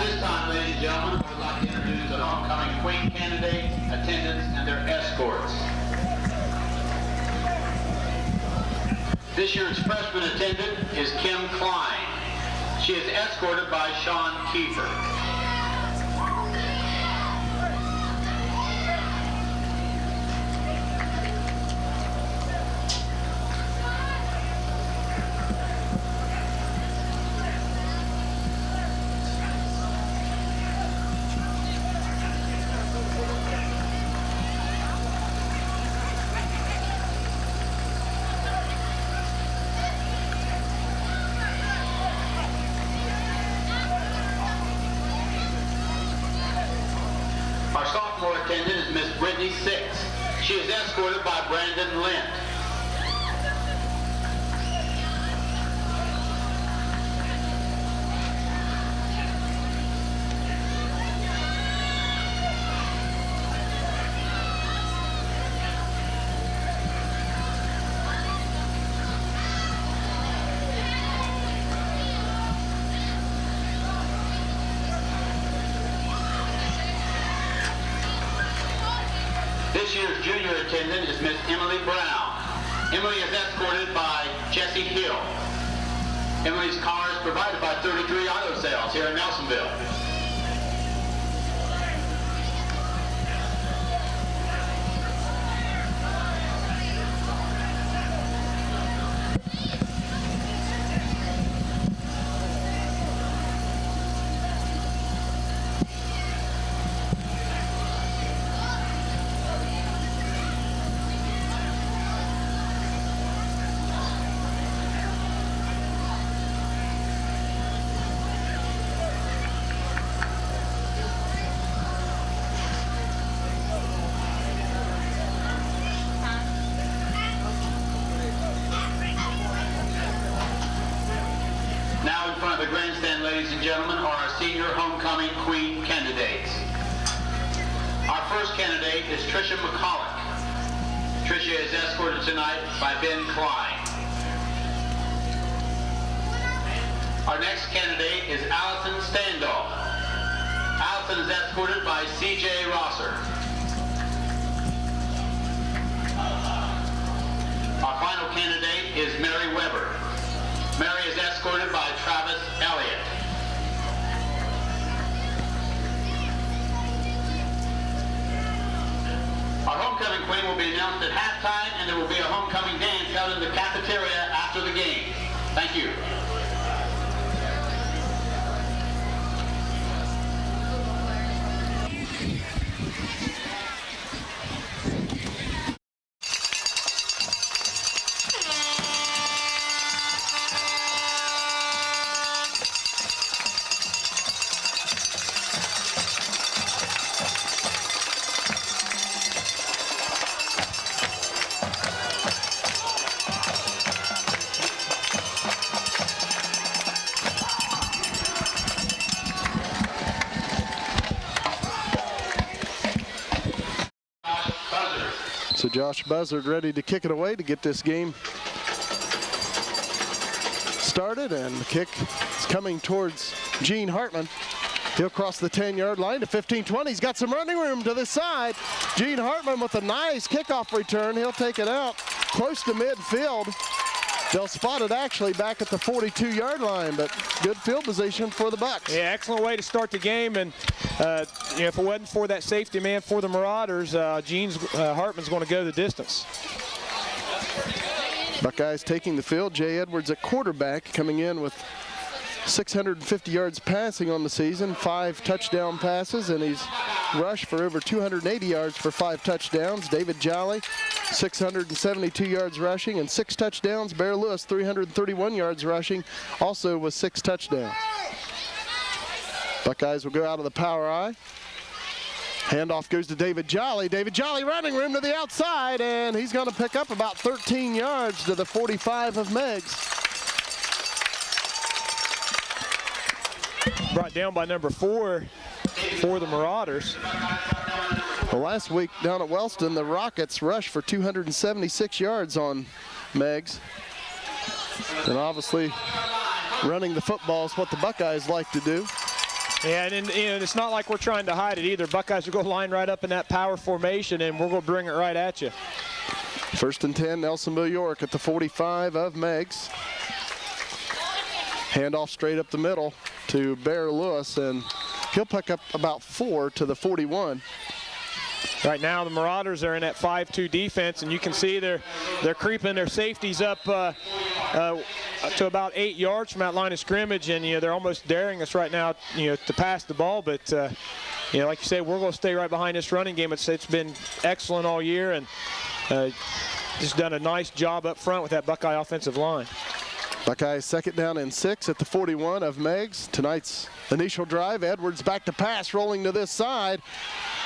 this time, ladies and gentlemen, I would like to introduce the homecoming queen candidates, attendants, and their escorts. This year's freshman attendant is Kim Klein. She is escorted by Sean Kiefer. Our sophomore attendant is Miss Brittany Six. She is escorted by Brandon Lent. This year's junior attendant is Miss Emily Brown. Emily is escorted by Jesse Hill. Emily's car is provided by 33 Auto Sales here in Nelsonville. Now in front of the grandstand, ladies and gentlemen, are our senior homecoming queen candidates. Our first candidate is Tricia McCulloch. Tricia is escorted tonight by Ben Klein. Our next candidate is Allison Standall. Allison is escorted by C.J. Rosser. Our final candidate is Mary Weber. Mary is escorted by Travis Elliott. Our homecoming queen will be announced at halftime, and there will be a homecoming dance held in the cafeteria after the game. Thank you. So Josh Buzzard ready to kick it away to get this game started, and the kick is coming towards Gene Hartman. He'll cross the 10-yard line to 15-20. He's got some running room to the side. Gene Hartman with a nice kickoff return. He'll take it out close to midfield. They'll spot it actually back at the 42-yard line, but good field position for the Bucks. Yeah, excellent way to start the game, and if it wasn't for that safety man for the Marauders, Hartman's going to go the distance. Buckeyes taking the field. Jay Edwards at quarterback, coming in with 650 yards passing on the season, 5 touchdown passes, and he's rushed for over 280 yards for 5 touchdowns. David Jolly, 672 yards rushing and 6 touchdowns. Bear Lewis, 331 yards rushing, also with 6 touchdowns. Buckeyes will go out of the power I. Handoff goes to David Jolly. David Jolly running room to the outside, and he's going to pick up about 13 yards to the 45 of Meigs. Brought down by number 4 for the Marauders. Well, last week down at Wellston, the Rockets rushed for 276 yards on Meigs. And obviously running the football is what the Buckeyes like to do. Yeah, and it's not like we're trying to hide it either. Buckeyes are going to line right up in that power formation, and we're going to bring it right at you. 1st and 10, Nelsonville York at the 45 of Meigs. Handoff straight up the middle to Bear Lewis, and he'll pick up about 4 to the 41. Right now, the Marauders are in that 5-2 defense, and you can see they're creeping their safeties up to about 8 yards from that line of scrimmage, and they're almost daring us right now, to pass the ball. But like you say, we're going to stay right behind this running game. It's been excellent all year, and just done a nice job up front with that Buckeye offensive line. Buckeyes 2nd down and 6 at the 41 of Meigs. Tonight's initial drive, Edwards back to pass, rolling to this side,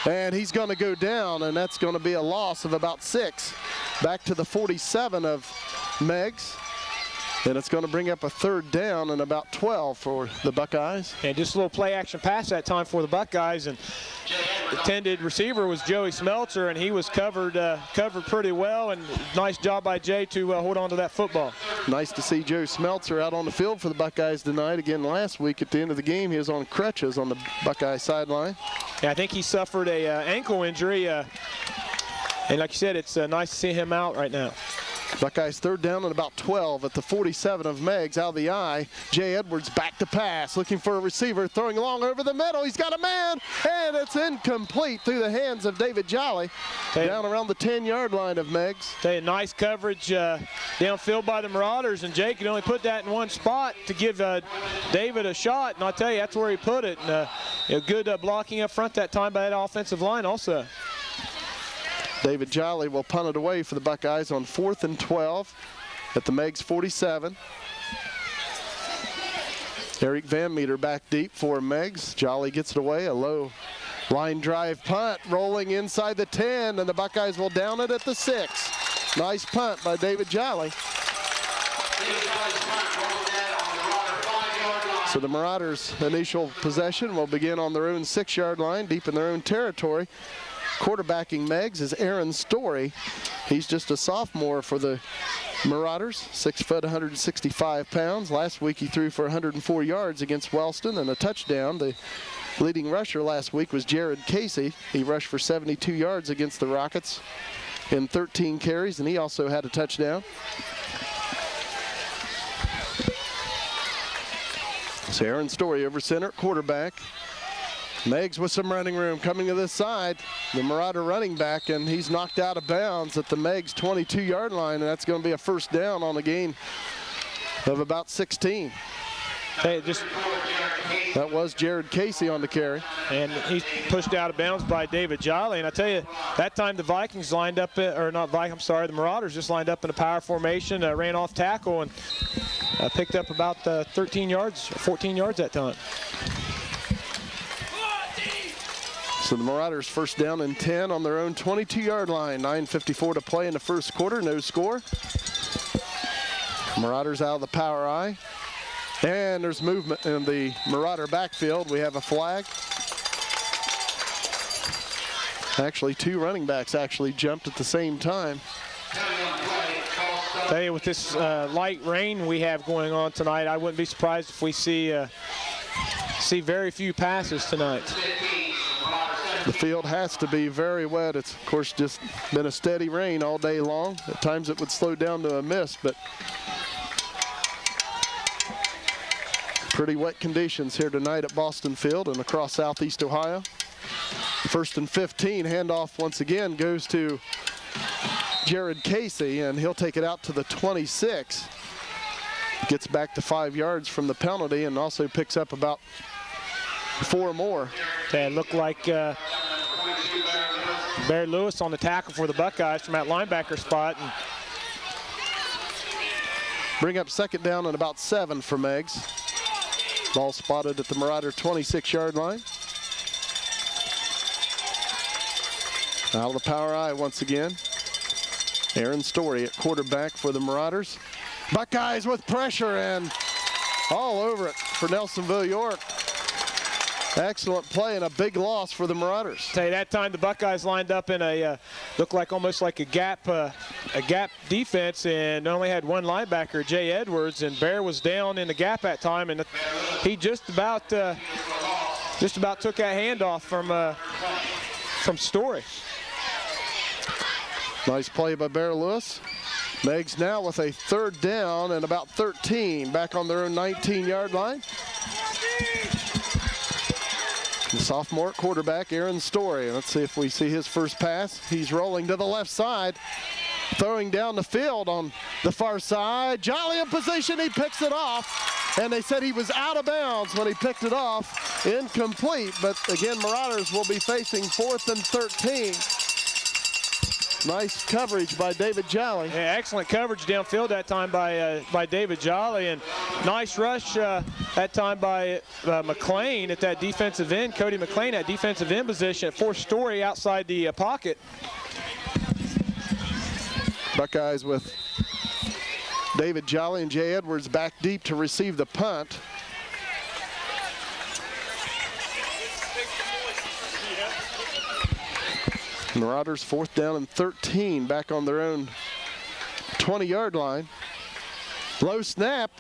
and he's going to go down, and that's going to be a loss of about 6. Back to the 47 of Meigs, and it's going to bring up a 3rd down and about 12 for the Buckeyes. And just a little play action pass that time for the Buckeyes, and the intended receiver was Joey Smeltzer, and he was covered pretty well, and nice job by Jay to hold on to that football. Nice to see Joe Smeltzer out on the field for the Buckeyes tonight. Again, last week at the end of the game, he was on crutches on the Buckeye sideline. Yeah, I think he suffered a ankle injury, and like you said, it's nice to see him out right now. Buckeyes 3rd down and about 12 at the 47 of Meigs. Out of the eye, Jay Edwards back to pass, looking for a receiver, throwing along over the middle. He's got a man, and it's incomplete through the hands of David Jolly, down around the 10-yard line of Meigs. Nice coverage downfield by the Marauders, and Jay could only put that in one spot to give David a shot, and I'll tell you, that's where he put it. And, good blocking up front that time by that offensive line also. David Jolly will punt it away for the Buckeyes on 4th and 12 at the Meigs 47. Eric Van Meter back deep for Meigs. Jolly gets it away, a low line drive punt rolling inside the 10, and the Buckeyes will down it at the 6. Nice punt by David Jolly. So the Marauders' initial possession will begin on their own 6-yard line, deep in their own territory. Quarterbacking Meigs is Aaron Story. He's just a sophomore for the Marauders, 6 foot, 165 pounds. Last week he threw for 104 yards against Wellston and a touchdown. The leading rusher last week was Jared Casey. He rushed for 72 yards against the Rockets in 13 carries, and he also had a touchdown. So Aaron Story over center, quarterback. Meigs with some running room coming to this side. The Marauder running back, and he's knocked out of bounds at the Meigs 22-yard line, and that's going to be a 1st down on the gain of about 16. That was Jared Casey on the carry. And he's pushed out of bounds by David Jolly. And I tell you, that time the Vikings lined up, the Marauders just lined up in a power formation, ran off tackle, and picked up about 13 yards, 14 yards that time. So the Marauders 1st down and 10 on their own 22-yard line. 9:54 to play in the 1st quarter, no score. Marauders out of the power eye. And there's movement in the Marauder backfield. We have a flag. Actually, 2 running backs actually jumped at the same time. I tell you, with this light rain we have going on tonight, I wouldn't be surprised if we see very few passes tonight. The field has to be very wet. It's, of course, just been a steady rain all day long. At times it would slow down to a mist, but pretty wet conditions here tonight at Boston Field and across Southeast Ohio. 1st and 15, handoff once again goes to Jared Casey, and he'll take it out to the 26. Gets back to 5 yards from the penalty and also picks up about 4 more. It looked like Barry Lewis on the tackle for the Buckeyes from that linebacker spot. And bring up 2nd down and about 7 for Meigs. Ball spotted at the Marauder 26-yard line. Out of the power eye once again. Aaron Story at quarterback for the Marauders. Buckeyes with pressure and all over it for Nelsonville York. Excellent play and a big loss for the Marauders. Tell you, that time the Buckeyes lined up in a looked like almost like a gap defense, and only had one linebacker, Jay Edwards, and Bear was down in the gap that time, and he just about just about took that handoff from Story. Nice play by Bear Lewis. Meigs now with a 3rd down and about 13, back on their own 19-yard line. The sophomore quarterback, Aaron Story. Let's see if we see his first pass. He's rolling to the left side, throwing down the field on the far side. Jolly in position, he picks it off. And they said he was out of bounds when he picked it off. Incomplete, but again, Marauders will be facing 4th and 13. Nice coverage by David Jolly. Yeah, excellent coverage downfield that time by David Jolly, and nice rush that time by McLean at that defensive end. Cody McLean at defensive end position, 4th Story outside the pocket. Buckeyes with David Jolly and Jay Edwards back deep to receive the punt. Marauders 4th down and 13, back on their own 20-yard line. Low snap.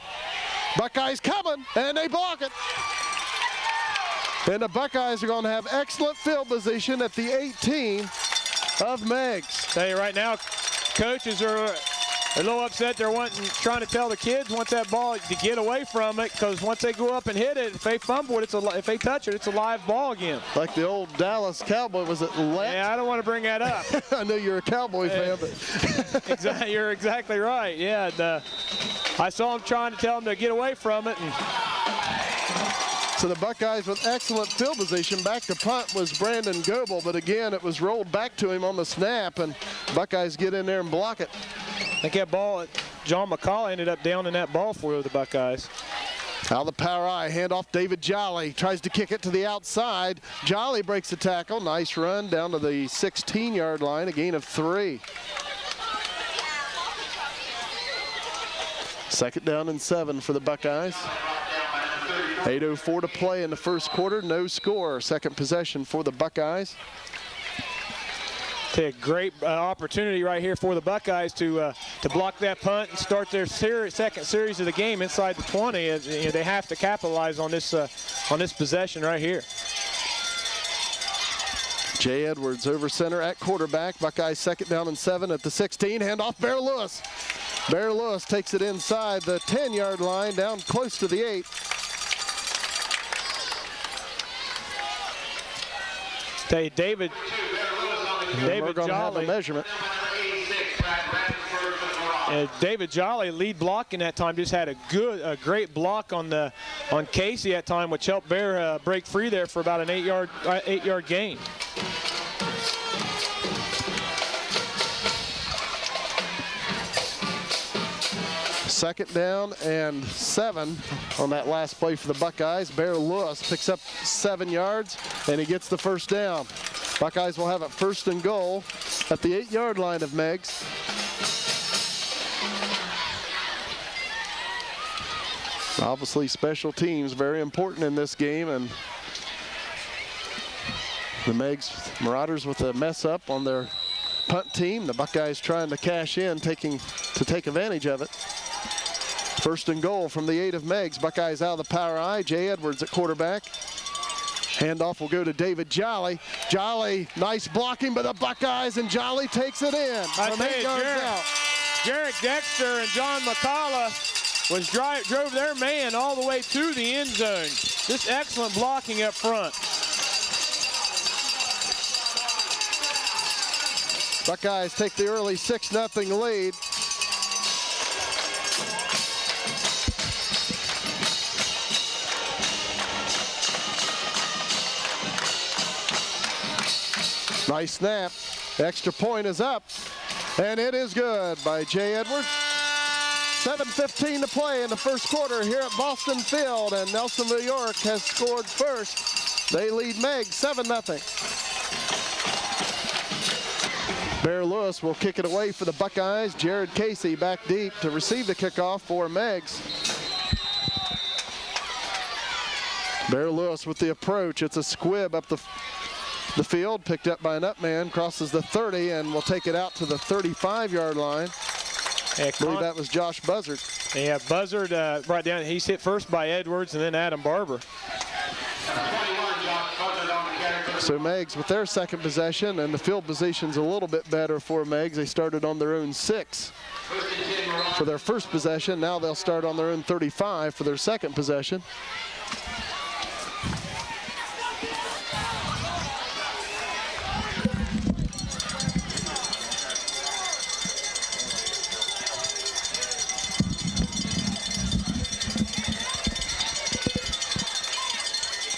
Buckeyes coming, and they block it. And the Buckeyes are going to have excellent field position at the 18 of Meigs. Tell you right now, coaches are a little upset. They're trying to tell the kids want that ball to get away from it, because once they go up and hit it, if they fumble it, if they touch it, it's a live ball again. Like the old Dallas Cowboy, was it Let? Yeah, I don't want to bring that up. I know you're a Cowboy fan, but exactly, you're exactly right. Yeah, I saw him trying to tell them to get away from it. And so the Buckeyes with excellent field position. Back to punt was Brandon Goebel, but again, it was rolled back to him on the snap, and Buckeyes get in there and block it. I think that ball, John McCall ended up down in that ball for the Buckeyes. Out of the power eye, handoff David Jolly. Tries to kick it to the outside. Jolly breaks the tackle. Nice run down to the 16-yard line, a gain of 3. 2nd down and 7 for the Buckeyes. 8:04 to play in the first quarter. No score. Second possession for the Buckeyes. A great opportunity right here for the Buckeyes to block that punt and start their second series of the game inside the 20. You know, they have to capitalize on this possession right here. Jay Edwards over center at quarterback. Buckeyes 2nd down and 7 at the 16. Handoff Bear Lewis. Bear Lewis takes it inside the 10-yard line, down close to the 8. Tell you, David Jolly. Measurement. David Jolly lead blocking that time, just had a great block on Casey that time, which helped Bear break free there for about an 8-yard gain. Second down and 7 on that last play for the Buckeyes. Bear Lewis picks up 7 yards, and he gets the first down. Buckeyes will have it 1st and goal at the 8-yard line of Meigs. Obviously, special teams very important in this game, and the Meigs Marauders with a mess up on their punt team. The Buckeyes trying to cash in, take advantage of it. 1st and goal from the 8 of Meigs. Buckeyes out of the power eye. Jay Edwards at quarterback. Handoff will go to David Jolly. Jolly, nice blocking by the Buckeyes, and Jolly takes it in from 8 yards out. Jarek Dexter and John McCullough drove their man all the way to the end zone. Just excellent blocking up front. Buckeyes take the early 6-0 lead. Nice snap. Extra point is up, and it is good by Jay Edwards. 7:15 to play in the first quarter here at Boston Field, and Nelsonville York has scored first. They lead Meigs 7-0. Bear Lewis will kick it away for the Buckeyes. Jared Casey back deep to receive the kickoff for Meigs. Bear Lewis with the approach. It's a squib up the field, picked up by an up man, crosses the 30 and will take it out to the 35-yard line. I believe that was Josh Buzzard. Yeah, Buzzard brought down. He's hit first by Edwards and then Adam Barber. So Meigs with their second possession, and the field position's a little bit better for Meigs. They started on their own 6 for their first possession. Now they'll start on their own 35 for their second possession.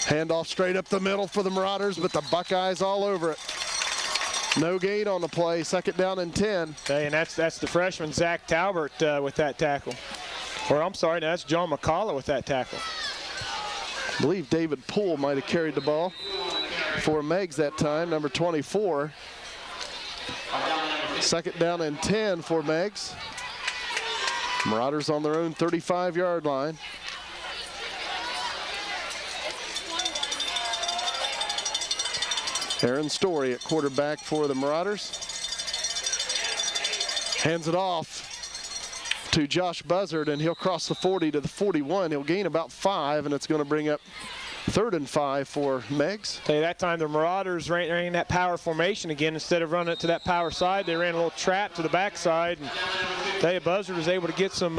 Handoff straight up the middle for the Marauders, but the Buckeyes all over it. No gain on the play, second down and 10. Hey, and that's the freshman, Zach Talbert, with that tackle. Or I'm sorry, that's John McCullough with that tackle. I believe David Poole might have carried the ball for Meigs that time, number 24. Second down and 10 for Meigs. Marauders on their own 35-yard line. Aaron Story at quarterback for the Marauders. Hands it off to Josh Buzzard, and he'll cross the 40 to the 41. He'll gain about 5, and it's going to bring up 3rd and 5 for Meigs. Hey, that time the Marauders ran that power formation again. Instead of running it to that power side, they ran a little trap to the backside. And Buzzard was able to get some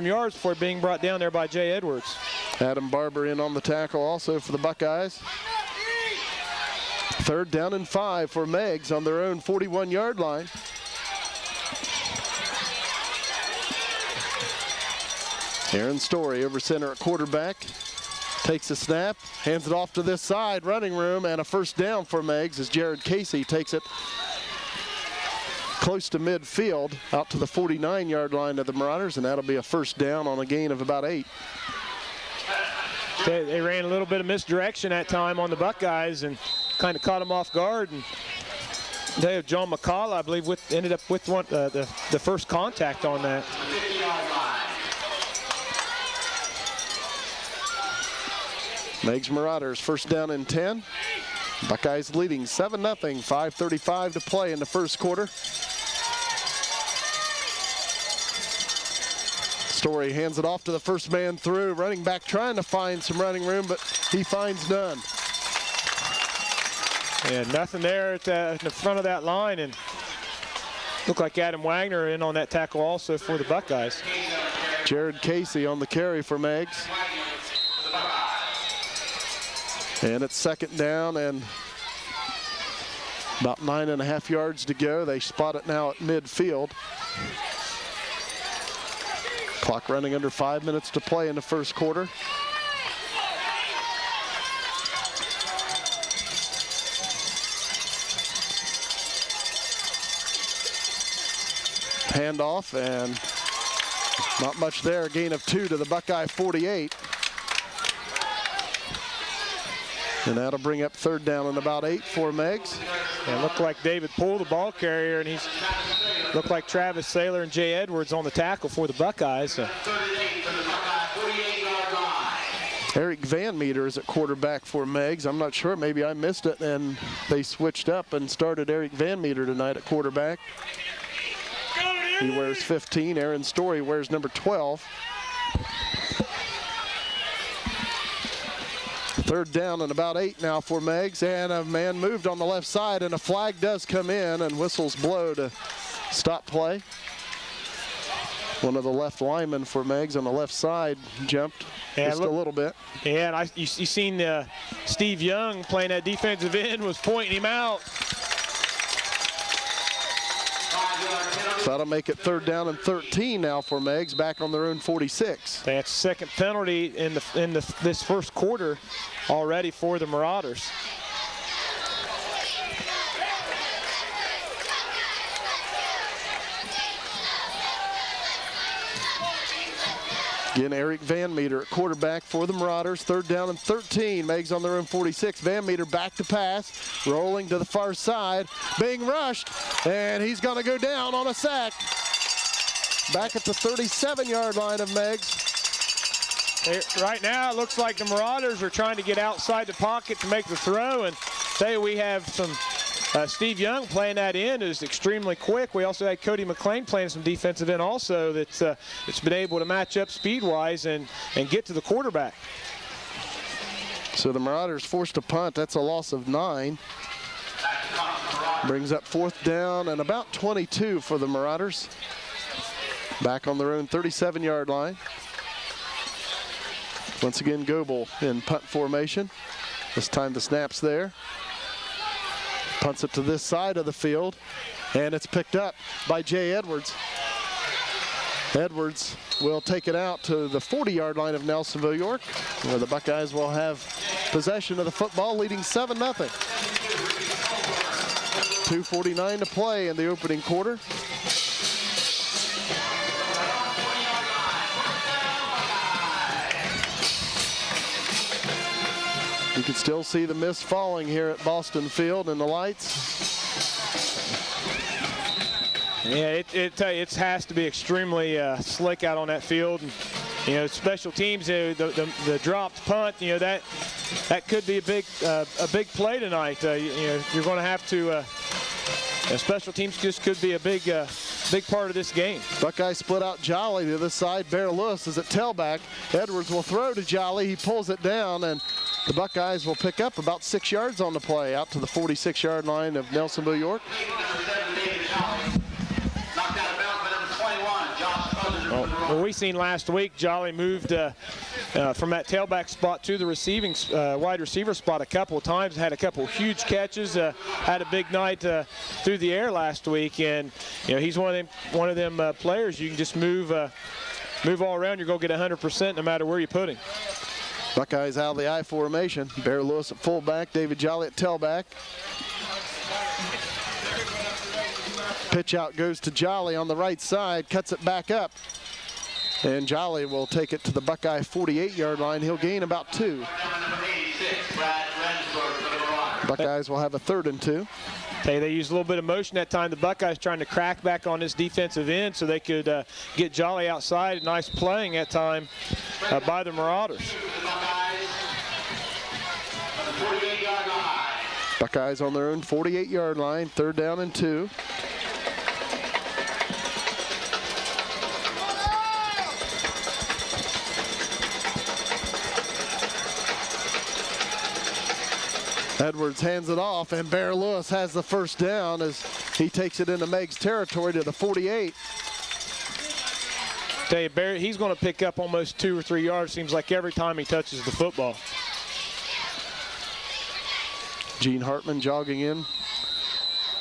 yards before being brought down there by Jay Edwards. Adam Barber in on the tackle also for the Buckeyes. 3rd down and 5 for Meigs on their own 41-yard line. Aaron Story over center at quarterback. Takes a snap, hands it off to this side, running room, and a first down for Meigs as Jared Casey takes it close to midfield, out to the 49-yard line of the Marauders, and that'll be a first down on a gain of about 8. They ran a little bit of misdirection that time on the Buckeyes and kind of caught them off guard. And they have John McCullough, I believe, ended up with the first contact on that. Meigs Marauders first down and 10. Buckeyes leading 7-0, 5:35 to play in the first quarter. Story hands it off to the first man through. Running back trying to find some running room, but he finds none. Yeah, nothing there at the front of that line, and looked like Adam Wagner in on that tackle also for the Buckeyes. Jared Casey on the carry for Meigs. And it's second down and about 9.5 yards to go. They spot it now at midfield. Clock running under 5 minutes to play in the first quarter. Handoff, and not much there. Gain of 2 to the Buckeye 48. And that'll bring up 3rd down and about 8 for Meigs. It looked like David Poole, the ball carrier, and he's looked like Travis Saylor and Jay Edwards on the tackle for the Buckeyes. Eric Van Meter is at quarterback for Meigs. I'm not sure, maybe I missed it, and they switched up and started Eric Van Meter tonight at quarterback. He wears 15. Aaron Story wears number 12. 3rd down and about 8 now for Meigs, and a man moved on the left side, and a flag does come in, and whistles blow to stop play. One of the left linemen for Meigs on the left side jumped just a little bit. Yeah, and you seen Steve Young playing that defensive end was pointing him out. So that'll make it 3rd down and 13 now for Meigs, back on their own 46. That's second penalty in this first quarter already for the Marauders. Again, Eric Van Meter at quarterback for the Marauders. 3rd down and 13. Meigs on their own 46. Van Meter back to pass, rolling to the far side, being rushed, and he's going to go down on a sack. Back at the 37-yard line of Meigs. Right now, it looks like the Marauders are trying to get outside the pocket to make the throw, and say we have some Steve Young playing that end is extremely quick. We also had Cody McLean playing some defensive end also that's been able to match up speed-wise and get to the quarterback. So the Marauders forced a punt. That's a loss of 9. Brings up 4th down and about 22 for the Marauders. Back on their own 37-yard line. Once again, Goebel in punt formation. This time the snap's there. Punts it to this side of the field, and it's picked up by Jay Edwards. Edwards will take it out to the 40-yard line of Nelsonville York, where the Buckeyes will have possession of the football, leading 7-0. 2:49 to play in the opening quarter. You can still see the mist falling here at Boston Field and the lights. Yeah, it has to be extremely slick out on that field. And, you know, special teams, the dropped punt, you know, that could be a big play tonight. You know, you're going to have to. Special teams just could be a big part of this game. Buckeyes split out Jolly to this side. Bear Lewis is at tailback. Edwards will throw to Jolly. He pulls it down, and the Buckeyes will pick up about 6 yards on the play out to the 46-yard line of Nelsonville York. Well, we seen last week Jolly moved from that tailback spot to the receiving wide receiver spot a couple of times. Had a couple huge catches. Had a big night through the air last week, and you know he's one of them players you can just move all around. You're gonna get 100% no matter where you put him. Buckeyes out of the I formation. Bear Lewis at fullback. David Jolly at tailback. Pitch out goes to Jolly on the right side. Cuts it back up. And Jolly will take it to the Buckeye 48-yard line. He'll gain about 2. Buckeyes will have a 3rd and 2. Hey, they used a little bit of motion that time. The Buckeyes trying to crack back on this defensive end so they could get Jolly outside. Nice playing that time by the Marauders. Buckeyes on their own 48-yard line, 3rd down and 2. Edwards hands it off, and Bear Lewis has the 1st down as he takes it into Meigs territory to the 48. Tell you, Bear, he's going to pick up almost 2 or 3 yards, seems like every time he touches the football. Gene Hartman jogging in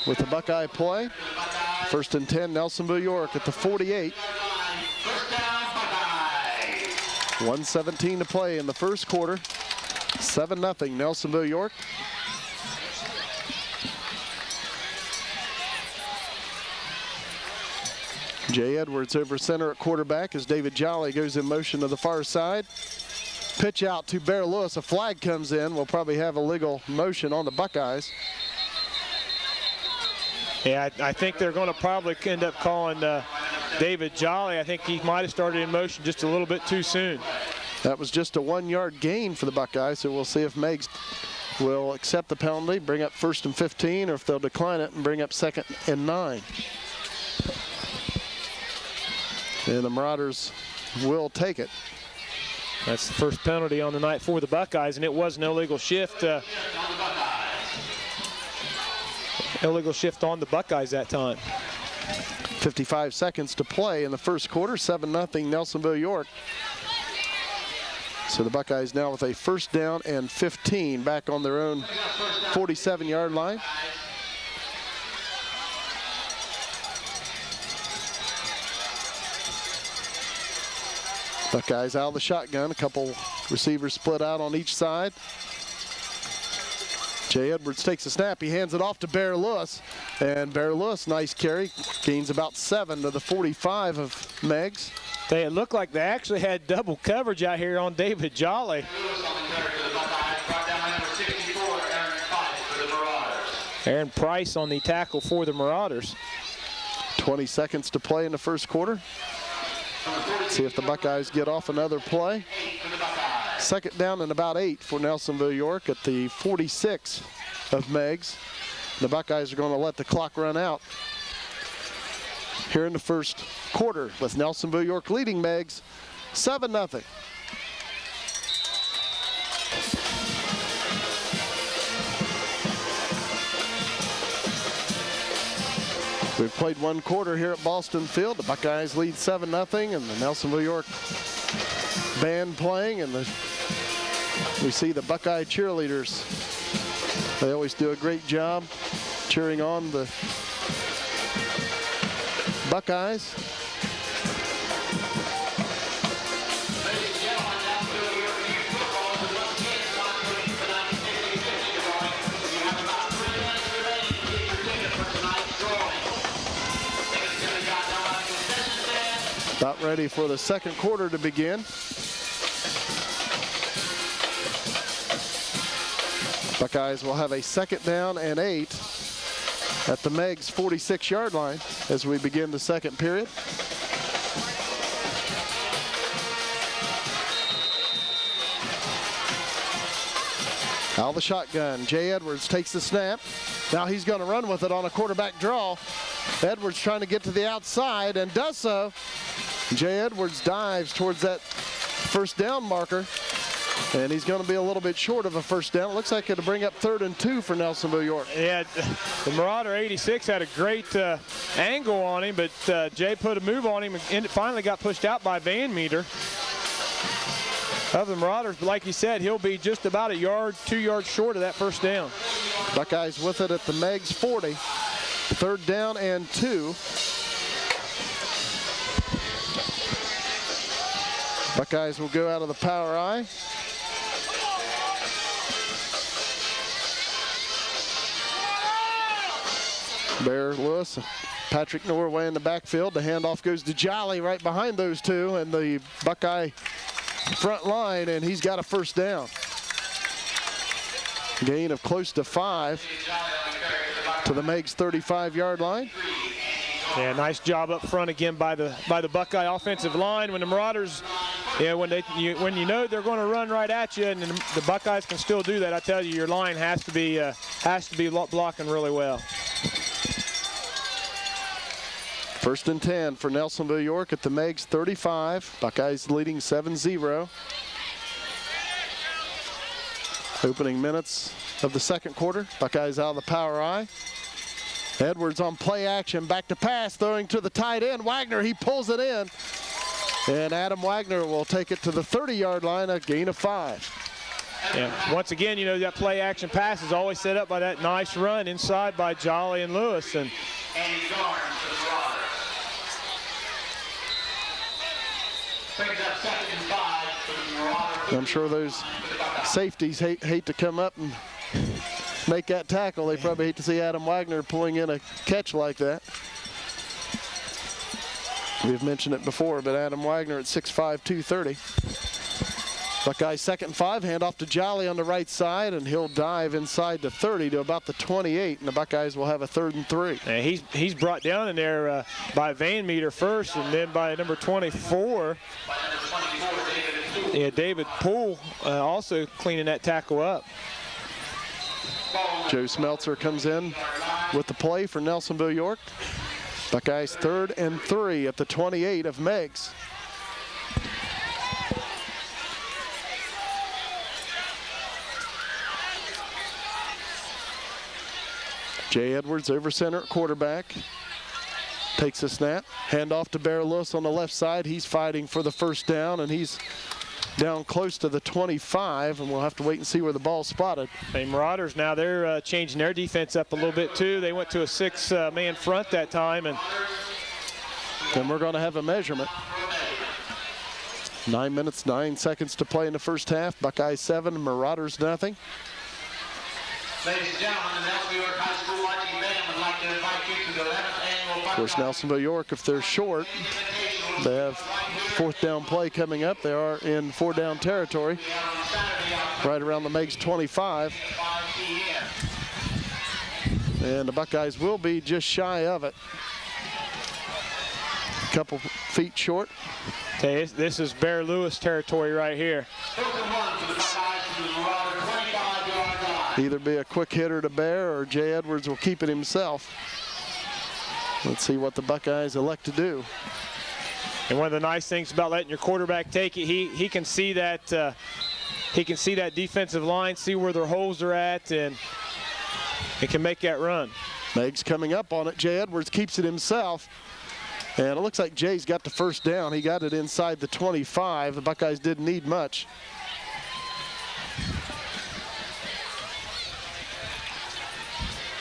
with the Buckeye play. 1st and 10, Nelsonville York at the 48. 1:17 to play in the first quarter. 7-0 Nelsonville York. Jay Edwards over center at quarterback as David Jolly goes in motion to the far side. Pitch out to Bear Lewis. A flag comes in. We'll probably have illegal motion on the Buckeyes. Yeah, I think they're going to probably end up calling David Jolly. I think he might have started in motion just a little bit too soon. That was just a 1-yard gain for the Buckeyes, so we'll see if Meigs will accept the penalty, bring up 1st and 15, or if they'll decline it and bring up 2nd and 9. And the Marauders will take it. That's the first penalty on the night for the Buckeyes, and it was an illegal shift. Illegal shift on the Buckeyes that time. 55 seconds to play in the first quarter. 7-0 Nelsonville York. So the Buckeyes now with a 1st down and 15 back on their own 47-yard line. Buckeyes out of the shotgun. A couple receivers split out on each side. Jay Edwards takes a snap. He hands it off to Bear Lewis. And Bear Lewis, nice carry, gains about 7 to the 45 of Meigs. It looked like they actually had double coverage out here on David Jolly. Aaron Price on the tackle for the Marauders. 20 seconds to play in the first quarter. See if the Buckeyes get off another play. 2nd down and about 8 for Nelsonville York at the 46 of Meigs. The Buckeyes are going to let the clock run out here in the first quarter with Nelsonville York leading Meigs 7-0. We've played one quarter here at Boston Field. The Buckeyes lead 7-0, and the Nelsonville York band playing, and we see the Buckeye cheerleaders. They always do a great job cheering on the Buckeyes. About ready for the second quarter to begin. Buckeyes will have a 2nd down and 8 at the Meigs 46-yard line as we begin the second period. Out of the shotgun, Jay Edwards takes the snap. Now he's going to run with it on a quarterback draw. Edwards trying to get to the outside and does so. Jay Edwards dives towards that first down marker, and he's going to be a little bit short of a first down. It looks like it'll bring up 3rd and 2 for Nelsonville York. Yeah, the Marauder 86 had a great angle on him, but Jay put a move on him and finally got pushed out by Van Meter of the Marauders. But like you said, he'll be just about a yard, 2 yards short of that first down. Buckeyes with it at the Meigs 40. 3rd down and 2. Buckeyes will go out of the power I. Bear Lewis, Patrick Norway in the backfield. The handoff goes to Jolly right behind those two and the Buckeye front line, and he's got a first down. Gain of close to 5 to the Meigs 35-yard line. Yeah, nice job up front again by the Buckeye offensive line. When the Marauders, yeah, when you know they're going to run right at you, and the Buckeyes can still do that, I tell you, your line has to be blocking really well. 1st and 10 for Nelsonville York at the Meigs 35. Buckeyes leading 7-0. Opening minutes of the second quarter. Buckeyes out of the power I. Edwards on play action, back to pass, throwing to the tight end. Wagner, he pulls it in. And Adam Wagner will take it to the 30-yard line, a gain of 5. Yeah. Once again, you know, that play action pass is always set up by that nice run inside by Jolly and Lewis. And I'm sure those safeties hate to come up and make that tackle. They probably hate to see Adam Wagner pulling in a catch like that. We've mentioned it before, but Adam Wagner at 6'5", 230. Buckeyes 2nd and 5, handoff to Jolly on the right side, and he'll dive inside the 30 to about the 28, and the Buckeyes will have a 3rd and 3. And he's brought down in there by Van Meter first, and then by number 24. Yeah, David Poole also cleaning that tackle up. Joe Smeltzer comes in with the play for Nelsonville York. Buckeyes 3rd and 3 at the 28 of Meigs. Jay Edwards over center at quarterback. Takes a snap. Handoff to Bear Lewis on the left side. He's fighting for the first down, and he's down close to the 25, and we'll have to wait and see where the ball's spotted. The Marauders now, they're changing their defense up a little bit too. They went to a 6-man front that time, and we're going to have a measurement. 9 minutes, 9 seconds to play in the first half. Buckeyes 7, Marauders nothing. Ladies and gentlemen, the Nelsonville York High School marching band would like to invite you to the 11th annual. Of course, Nelsonville York, if they're short, they have 4th down play coming up. They are in 4-down territory, right around the Meigs 25. And the Buckeyes will be just shy of it. A couple feet short. Okay, this is Bear Lewis territory right here. Either be a quick hitter to Bear, or Jay Edwards will keep it himself. Let's see what the Buckeyes elect to do. And one of the nice things about letting your quarterback take it, he can see that defensive line, see where their holes are at, and it can make that run. Meigs coming up on it. Jay Edwards keeps it himself. And it looks like Jay's got the first down. He got it inside the 25. The Buckeyes didn't need much.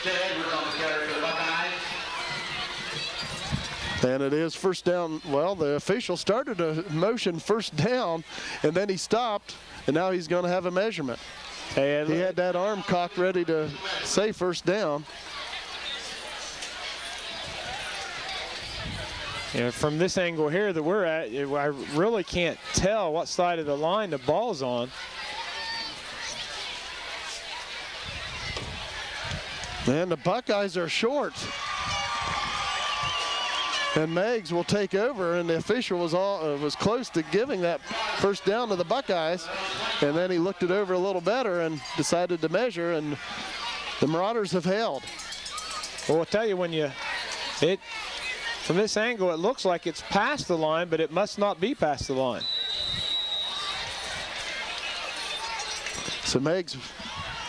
Jay Edwards on the carry for the Buckeyes. And it is first down. Well, the official started a motion first down, and then he stopped, and now he's going to have a measurement. And he had that arm cocked ready to say first down. And from this angle here that we're at, I really can't tell what side of the line the ball's on. And the Buckeyes are short. And Meigs will take over, and the official was close to giving that first down to the Buckeyes. And then he looked it over a little better and decided to measure, and the Marauders have held. Well, I'll tell you, from this angle, it looks like it's past the line, but it must not be past the line. So Meigs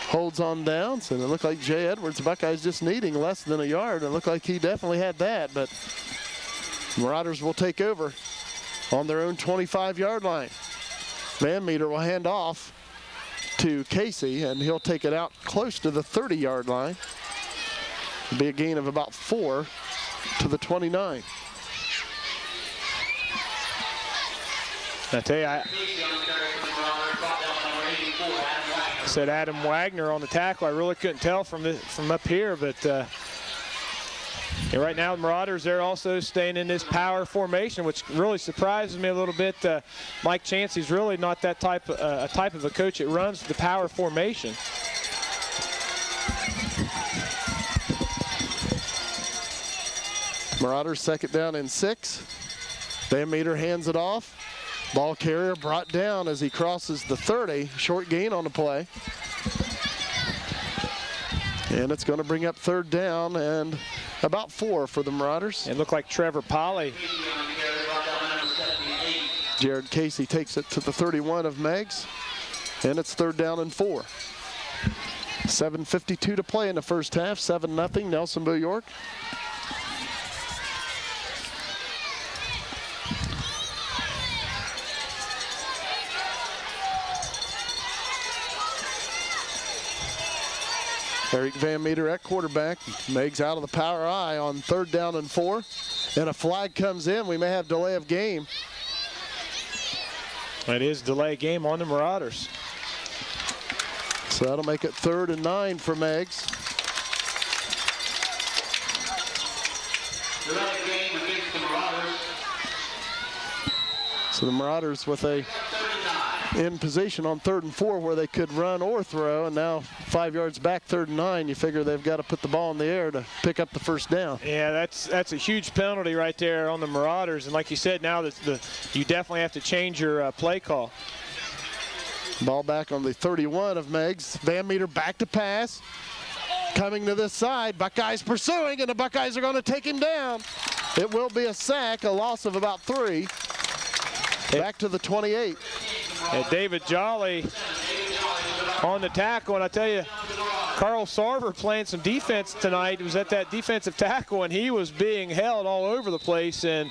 holds on down, so it looked like Jay Edwards, the Buckeyes just needing less than a yard. It looked like he definitely had that, but Marauders will take over on their own 25-yard line. Van Meter will hand off to Casey, and he'll take it out close to the 30-yard line. It'll be a gain of about 4 to the 29. I tell you, I said Adam Wagner on the tackle. I really couldn't tell from up here, but right now the Marauders, they're also staying in this power formation, which really surprises me a little bit. Mike Chancey's really not that type of a coach that runs the power formation. Marauders second down and 6. Van Meter hands it off. Ball carrier brought down as he crosses the 30. Short gain on the play. And it's going to bring up third down and about 4 for the Marauders. It looked like Trevor Polly. Jared Casey takes it to the 31 of Meigs. And it's third down and 4. 7:52 to play in the first half. 7-0 Nelsonville York. Eric Van Meter at quarterback. Meigs out of the power I on third down and 4. And a flag comes in. We may have delay of game. It is delay game on the Marauders. So that'll make it 3rd and 9 for Meigs. Delay game against the Marauders. So the Marauders with a in position on 3rd and 4 where they could run or throw, and now 5 yards back, 3rd and 9. You figure they've got to put the ball in the air to pick up the first down. Yeah, that's a huge penalty right there on the Marauders, and like you said, now you definitely have to change your play call. Ball back on the 31 of Meigs. Van Meter back to pass. Coming to this side, Buckeyes pursuing, and the Buckeyes are going to take him down. It will be a sack, a loss of about 3. Back to the 28. And David Jolly on the tackle, and I tell you, Carl Sarver playing some defense tonight. He was at that defensive tackle, and he was being held all over the place and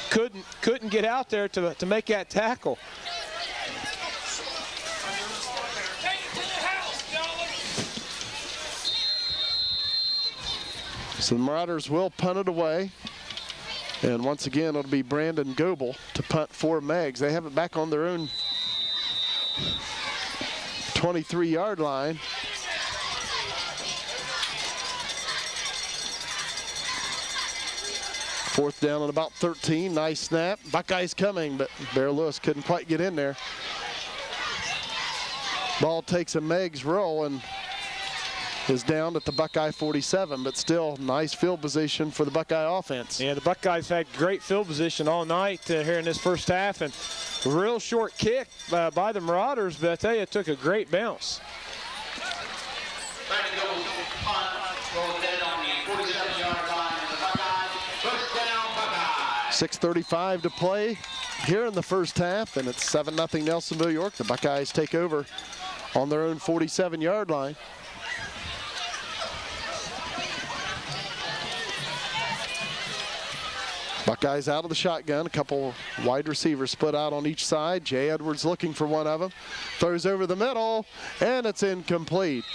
couldn't get out there to make that tackle. So the Marauders will punt it away. And once again, it'll be Brandon Goebel to punt for Meigs. They have it back on their own 23-yard line. Fourth down and about 13. Nice snap. Buckeyes coming, but Bear Lewis couldn't quite get in there. Ball takes a Meigs roll and is down at the Buckeye 47, but still nice field position for the Buckeye offense. Yeah, the Buckeyes had great field position all night here in this first half, and a real short kick by the Marauders, but I tell you, it took a great bounce. 6:35 to play here in the first half, and it's 7-0 Nelsonville York. The Buckeyes take over on their own 47-yard line. Buckeyes out of the shotgun. A couple wide receivers split out on each side. Jay Edwards looking for one of them. Throws over the middle, and it's incomplete.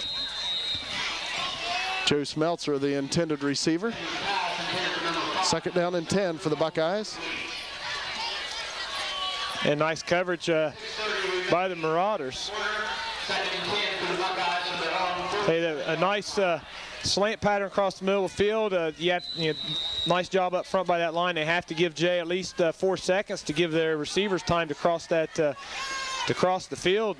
Joe Smeltzer, the intended receiver. Second down and 10 for the Buckeyes. And nice coverage by the Marauders. A nice slant pattern across the middle of the field. Nice job up front by that line. They have to give Jay at least 4 seconds to give their receivers time to cross that to cross the field.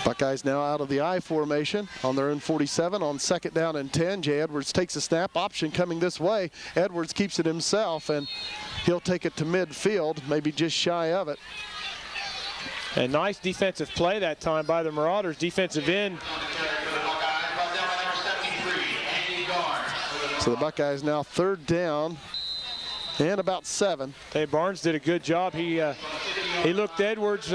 Buckeyes now out of the I formation on their own 47 on second down and 10. Jay Edwards takes a snap. Option coming this way. Edwards keeps it himself, and he'll take it to midfield, maybe just shy of it. A nice defensive play that time by the Marauders. Defensive end. So the Buckeyes now third down and about 7. Hey, Barnes did a good job. He looked Edwards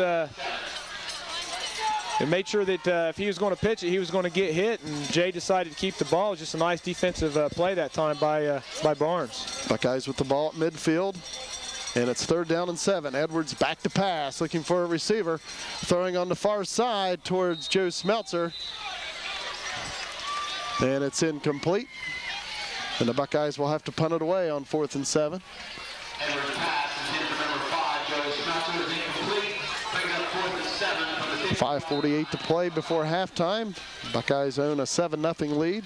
and made sure that if he was going to pitch it, he was going to get hit, and Jay decided to keep the ball. It was just a nice defensive play that time by Barnes. Buckeyes with the ball at midfield, and it's third down and 7. Edwards back to pass, looking for a receiver, throwing on the far side towards Joe Smeltzer, and it's incomplete. And the Buckeyes will have to punt it away on 4th and 7. Edwards pass intended for number 5, Joe Smeltzer, is incomplete. Bringing up 4th and 7 from the 5:48 to play before halftime. Buckeyes own a 7-0 lead.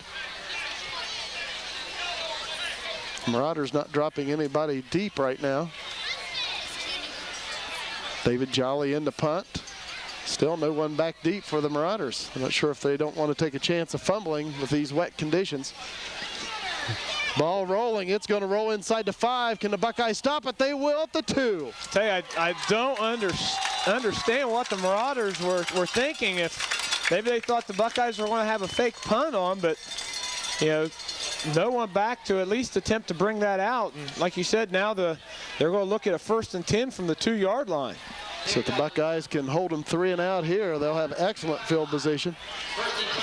Marauders not dropping anybody deep right now. David Jolly in the punt. Still no one back deep for the Marauders. I'm not sure if they don't want to take a chance of fumbling with these wet conditions. Ball rolling. It's going to roll inside the 5. Can the Buckeyes stop it? They will at the 2. Tell you, I don't understand what the Marauders were thinking. If maybe they thought the Buckeyes were going to have a fake punt on, but no one back to at least attempt to bring that out. And like you said, now they're going to look at a 1st and 10 from the 2-yard line. So if the Buckeyes can hold them 3 and out here, they'll have excellent field position.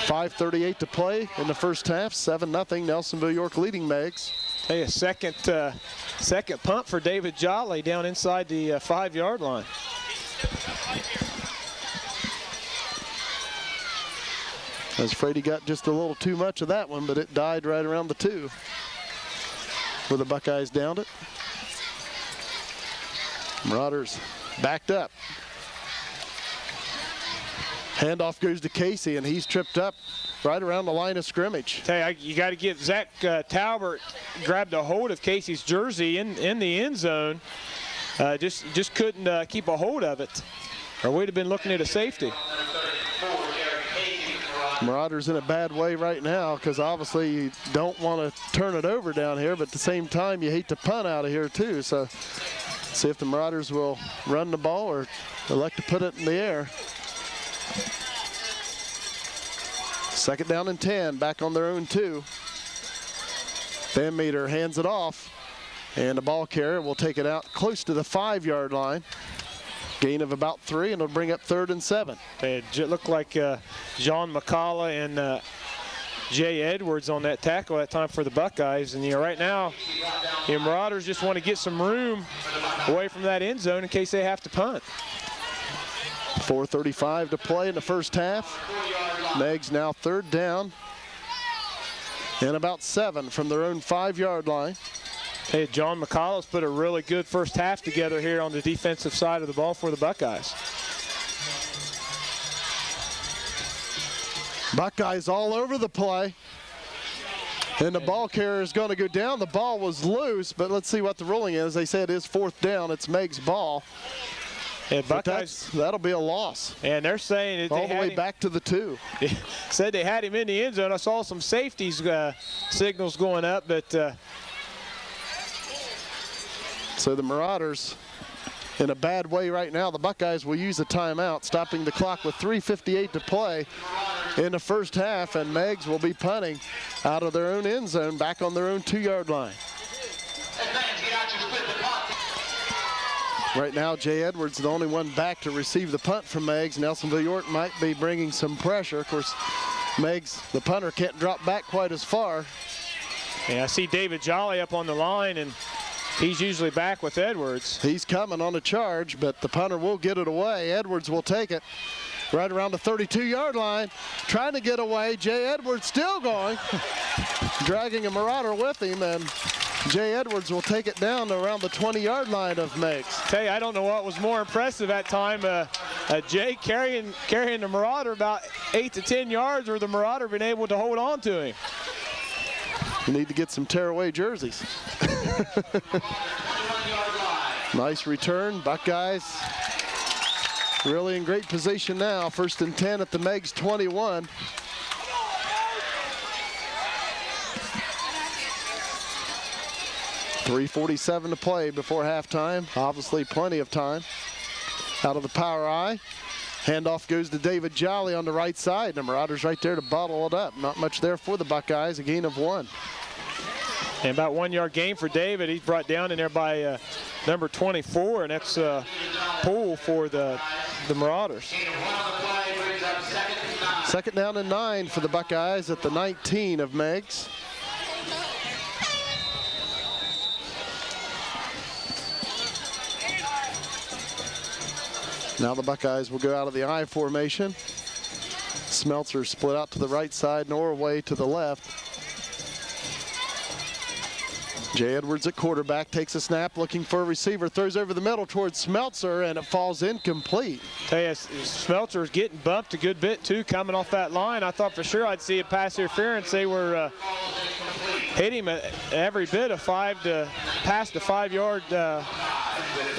5:38 to play in the first half. 7-0. Nelsonville York leading Meigs. Hey, a second punt for David Jolly down inside the 5-yard line. I was afraid he got just a little too much of that one, but it died right around the 2 where the Buckeyes downed it. Marauders backed up. Handoff goes to Casey, and he's tripped up right around the line of scrimmage. Hey, you got to give Zach Talbert grabbed a hold of Casey's jersey in the end zone. Just couldn't keep a hold of it, or we'd have been looking at a safety. Marauders in a bad way right now because obviously you don't want to turn it over down here, but at the same time you hate to punt out of here too. So see if the Marauders will run the ball or elect to put it in the air. Second down and 10, back on their own 2. Van Meter hands it off, and the ball carrier will take it out close to the 5-yard line. Gain of about 3, and it'll bring up 3rd and 7. It looked like John McCullough and Jay Edwards on that tackle that time for the Buckeyes. And right now, the Marauders just want to get some room away from that end zone in case they have to punt. 4:35 to play in the first half. Meigs now third down and about 7 from their own 5-yard line. Hey, John McCullough's put a really good first half together here on the defensive side of the ball for the Buckeyes. Buckeyes all over the play. And the ball carrier is going to go down. The ball was loose, but let's see what the ruling is. They said it is 4th down. It's Meigs' ball. And Buckeyes, that'll be a loss. And they're saying that all the way back to the 2. Said they had him in the end zone. I saw some safeties signals going up, but so the Marauders in a bad way right now. The Buckeyes will use a timeout, stopping the clock with 3:58 to play in the first half, and Meigs will be punting out of their own end zone, back on their own 2-yard line. Right now, Jay Edwards is the only one back to receive the punt from Meigs. Nelsonville York might be bringing some pressure. Of course, Meigs, the punter, can't drop back quite as far. Yeah, I see David Jolly up on the line, and he's usually back with Edwards. He's coming on a charge, but the punter will get it away. Edwards will take it right around the 32-yard line, trying to get away. Jay Edwards still going, dragging a Marauder with him, and Jay Edwards will take it down to around the 20-yard line of Meigs. Tell you, I don't know what was more impressive that time. Jay carrying the Marauder about 8 to 10 yards, or the Marauder been able to hold on to him. You need to get some tearaway jerseys. Nice return. Buckeyes really in great position now. 1st and 10 at the Meigs 21. .347 to play before halftime. Obviously plenty of time. Out of the power eye. Handoff goes to David Jolly on the right side. The Marauders right there to bottle it up. Not much there for the Buckeyes. A gain of 1. And about 1 yard gain for David. He's brought down in there by number 24, and that's Poole for the Marauders. 2nd down and 9 for the Buckeyes at the 19 of Meigs. Now the Buckeyes will go out of the I formation. Smeltzer split out to the right side, Norway to the left. Jay Edwards at quarterback, takes a snap, looking for a receiver, throws over the middle towards Smeltzer, and it falls incomplete. Tell you, Smeltzer's getting bumped a good bit too, coming off that line. I thought for sure I'd see a pass interference. They were hitting him at every bit of past the 5 yard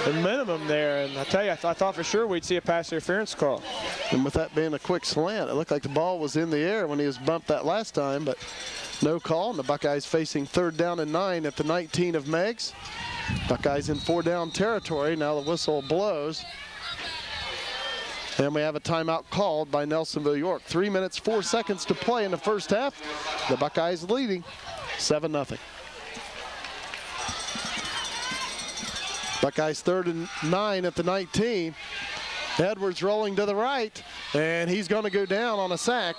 minimum there, and I tell you, I thought for sure we'd see a pass interference call. And with that being a quick slant, it looked like the ball was in the air when he was bumped that last time, but no call, and the Buckeyes facing 3rd down and 9 at the 19 of Meigs. Buckeyes in 4-down territory. Now the whistle blows. And we have a timeout called by Nelsonville York. 3 minutes, 4 seconds to play in the first half. The Buckeyes leading 7-0. Buckeyes 3rd and 9 at the 19. Edwards rolling to the right, and he's going to go down on a sack.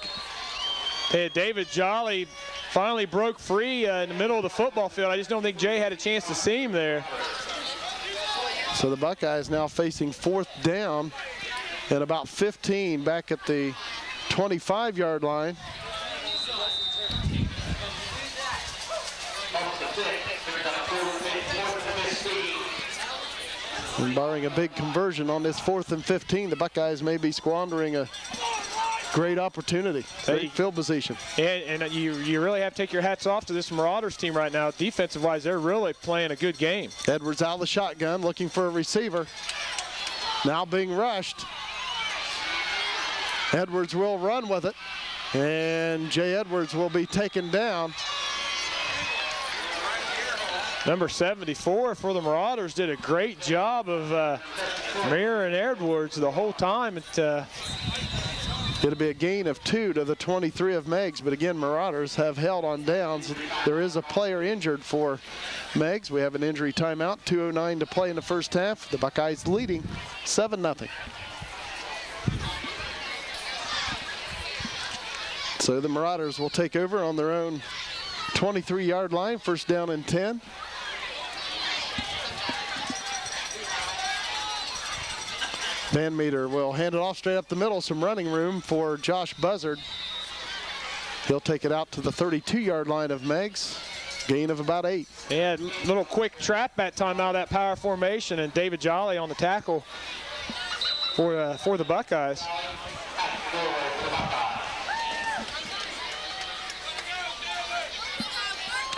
Hey, David Jolly finally broke free in the middle of the football field. I just don't think Jay had a chance to see him there. So the Buckeyes now facing 4th down and about 15 back at the 25-yard line. And barring a big conversion on this 4th and 15, the Buckeyes may be squandering a great opportunity, great field position. And you really have to take your hats off to this Marauders team right now. Defensive-wise, they're really playing a good game. Edwards out of the shotgun, looking for a receiver. Now being rushed. Edwards will run with it, and Jay Edwards will be taken down. Number 74 for the Marauders did a great job of mirroring Edwards the whole time. It'll be a gain of 2 to the 23 of Meigs, but again, Marauders have held on downs. There is a player injured for Meigs. We have an injury timeout, 2:09 to play in the first half. The Buckeyes leading 7-0. So the Marauders will take over on their own 23-yard line, 1st down and 10. Van Meter will hand it off straight up the middle. Some running room for Josh Buzzard. He'll take it out to the 32-yard line of Meigs. Gain of about 8. Yeah, little quick trap that time out of that power formation, and David Jolly on the tackle for the Buckeyes.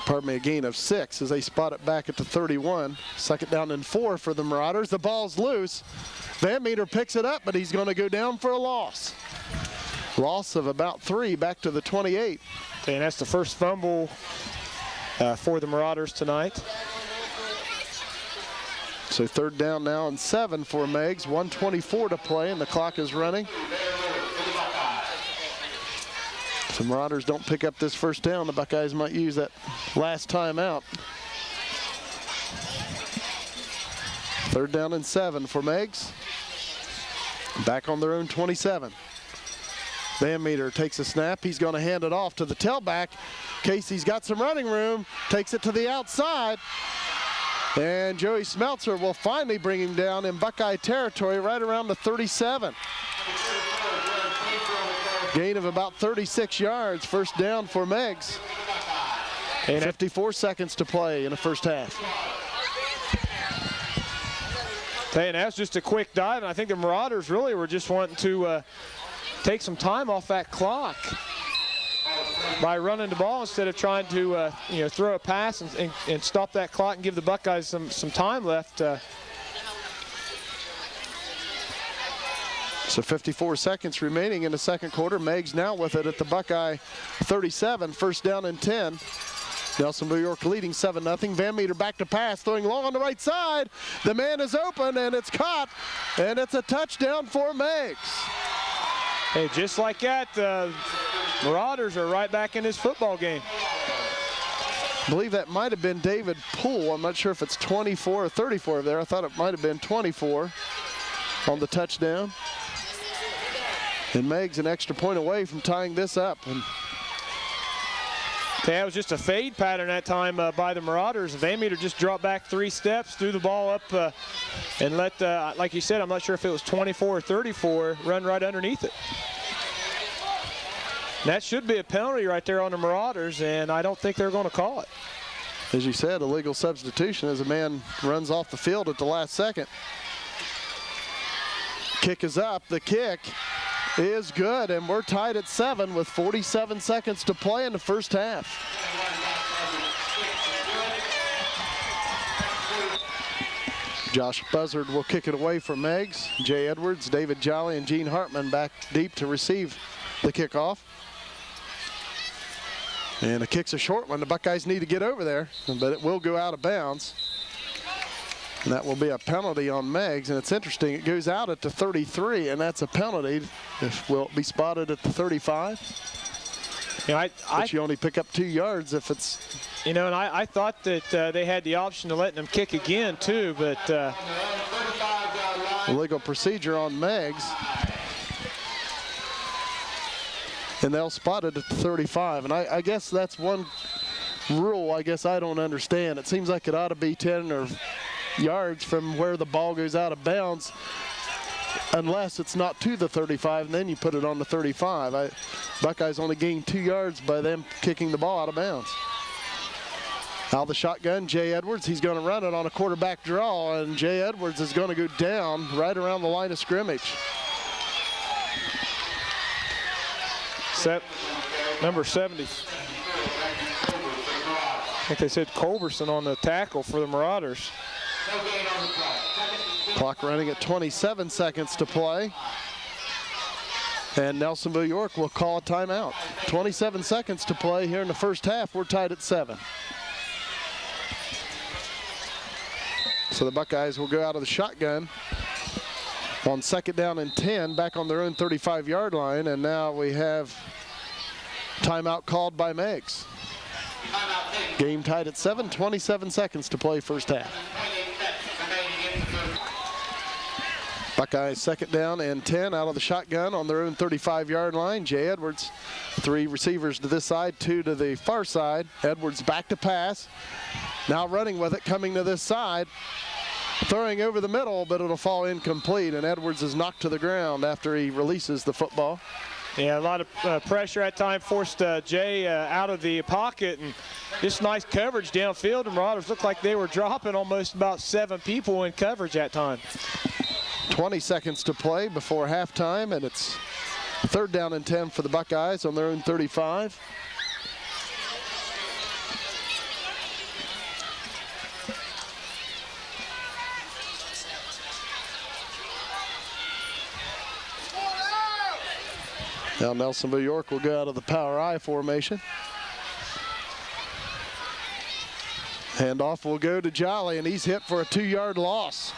Pardon me, a gain of 6 as they spot it back at the 31. 2nd down and 4 for the Marauders. The ball's loose. Van Meter picks it up, but he's going to go down for a loss. Loss of about 3 back to the 28. And that's the first fumble for the Marauders tonight. So 3rd down now and 7 for Meigs. 1:24 to play, and the clock is running. If the Marauders don't pick up this 1st down, the Buckeyes might use that last time out. 3rd down and 7 for Meigs. Back on their own 27. Van Meter takes a snap. He's going to hand it off to the tailback. Casey's got some running room. Takes it to the outside. And Joey Smeltzer will finally bring him down in Buckeye territory right around the 37. Gain of about 36 yards. First down for Meigs. 54 seconds to play in the first half. And that's just a quick dive, and I think the Marauders really were just wanting to take some time off that clock by running the ball instead of trying to throw a pass and stop that clock and give the Buckeyes some time left. So 54 seconds remaining in the second quarter. Meigs now with it at the Buckeye 37, first down and 10. Nelsonville York leading 7-0. Van Meter back to pass, throwing long on the right side. The man is open, and it's caught, and it's a touchdown for Meigs. Hey, just like that, Marauders are right back in this football game. I believe that might have been David Poole. I'm not sure if it's 24 or 34 there. I thought it might have been 24 on the touchdown. And Meigs an extra point away from tying this up. And that was just a fade pattern that time by the Marauders. Van Meter just dropped back 3 steps, threw the ball up, and let, like you said, I'm not sure if it was 24 or 34, run right underneath it. And that should be a penalty right there on the Marauders, and I don't think they're going to call it. As you said, a legal substitution as a man runs off the field at the last second. Kick is up. The kick is good, and we're tied at 7 with 47 seconds to play in the first half. Josh Buzzard will kick it away from Meigs. Jay Edwards, David Jolly, and Gene Hartman back deep to receive the kickoff. And the kick's a short one. The Buckeyes need to get over there, but it will go out of bounds. And that will be a penalty on Meigs. And it's interesting, it goes out at the 33, and that's a penalty. Will it be spotted at the 35? But you only pick up 2 yards if it's... And I thought that they had the option of letting them kick again, too, but... legal procedure on Meigs. And they'll spot it at the 35. And I guess that's one rule I guess I don't understand. It seems like it ought to be 10 or yards from where the ball goes out of bounds, unless it's not to the 35, and then you put it on the 35. Buckeyes only gained 2 yards by them kicking the ball out of bounds. Out of the shotgun, Jay Edwards. He's going to run it on a quarterback draw, and Jay Edwards is going to go down right around the line of scrimmage. Number 70. I think they said Culberson on the tackle for the Marauders. Clock running at 27 seconds to play. And Nelsonville York will call a timeout. 27 seconds to play here in the first half. We're tied at 7. So the Buckeyes will go out of the shotgun on second down and 10, back on their own 35-yard line. And now we have timeout called by Meigs. Game tied at 7, 27 seconds to play first half. Buckeyes second down and 10 out of the shotgun on their own 35-yard line. Jay Edwards, 3 receivers to this side, 2 to the far side. Edwards back to pass. Now running with it, coming to this side. Throwing over the middle, but it'll fall incomplete, and Edwards is knocked to the ground after he releases the football. Yeah, a lot of pressure at time forced Jay out of the pocket, and just nice coverage downfield. The Marauders looked like they were dropping almost about 7 people in coverage at time. 20 seconds to play before halftime, and it's third down and 10 for the Buckeyes on their own 35. Now Nelsonville York will go out of the power I formation. Handoff will go to Jolly, and he's hit for a 2-yard loss.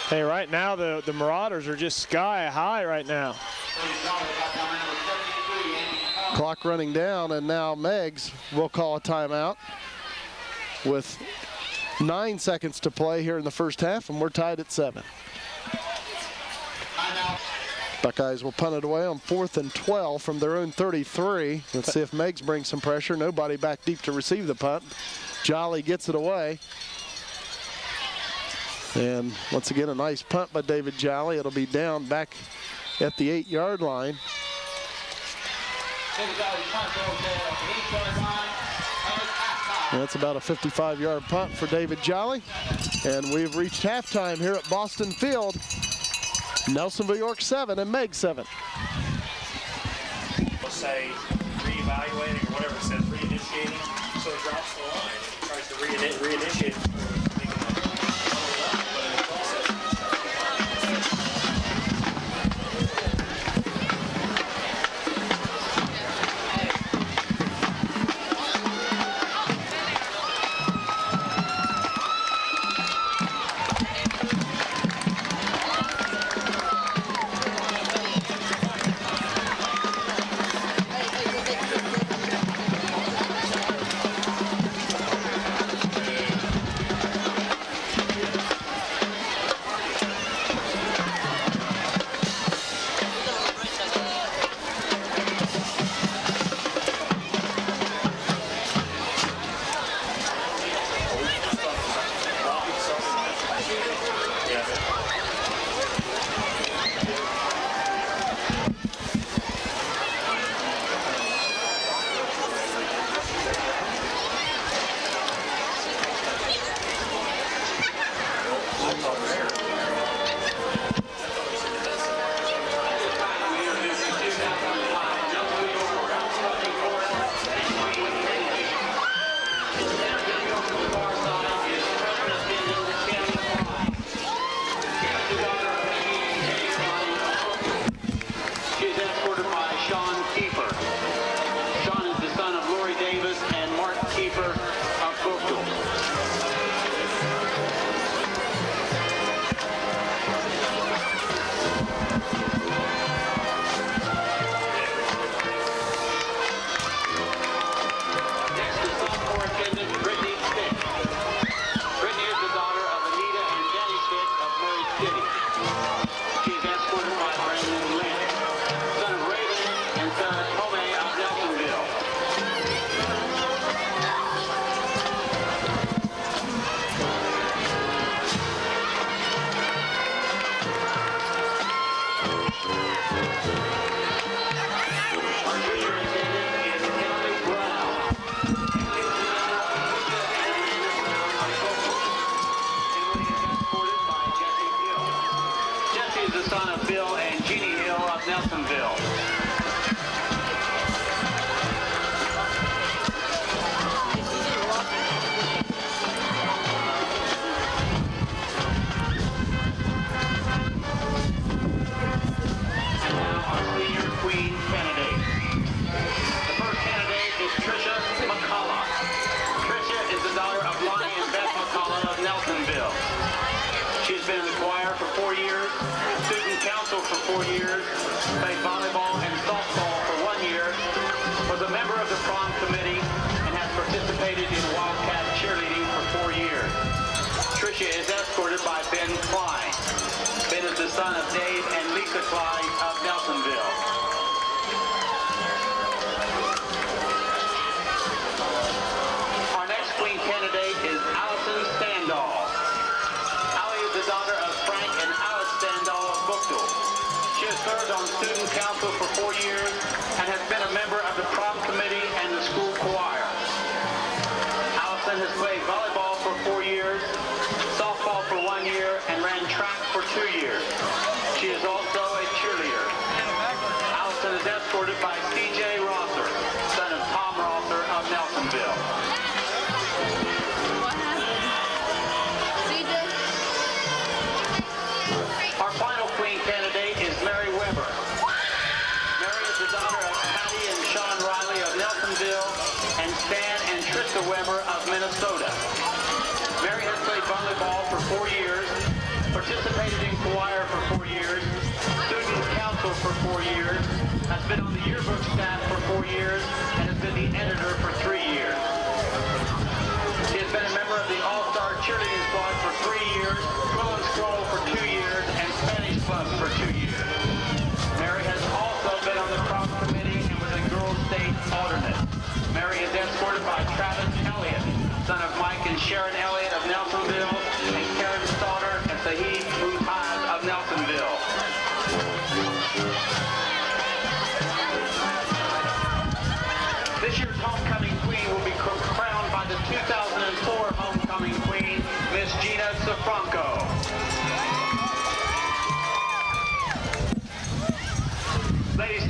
Hey, right now the Marauders are just sky high right now. Clock running down, and now Meigs will call a timeout with 9 seconds to play here in the first half, and we're tied at 7. Buckeyes will punt it away on 4th and 12 from their own 33. Let's see if Meigs brings some pressure. Nobody back deep to receive the punt. Jolly gets it away. And once again, a nice punt by David Jolly. It'll be down back at the 8-yard line. That's about a 55-yard punt for David Jolly. And we've reached halftime here at Boston Field. Nelsonville York 7 and Meigs 7. We'll say reevaluating or whatever it says, reinitiating. So it drops the line. It tries to reinitiate.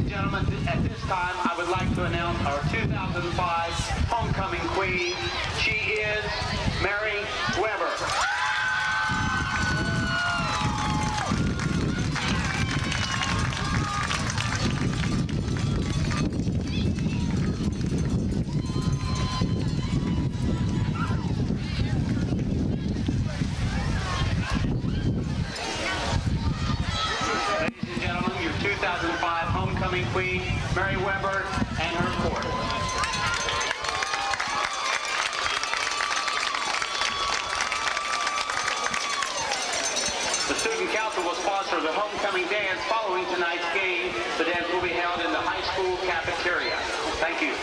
Gentlemen, at this time, I would like to announce our 2005 homecoming queen. She is Mary Weber. Ladies and gentlemen, your 2005 homecoming queen, Mary Weber, and her court. The student council will sponsor the homecoming dance following tonight's game. The dance will be held in the high school cafeteria. Thank you.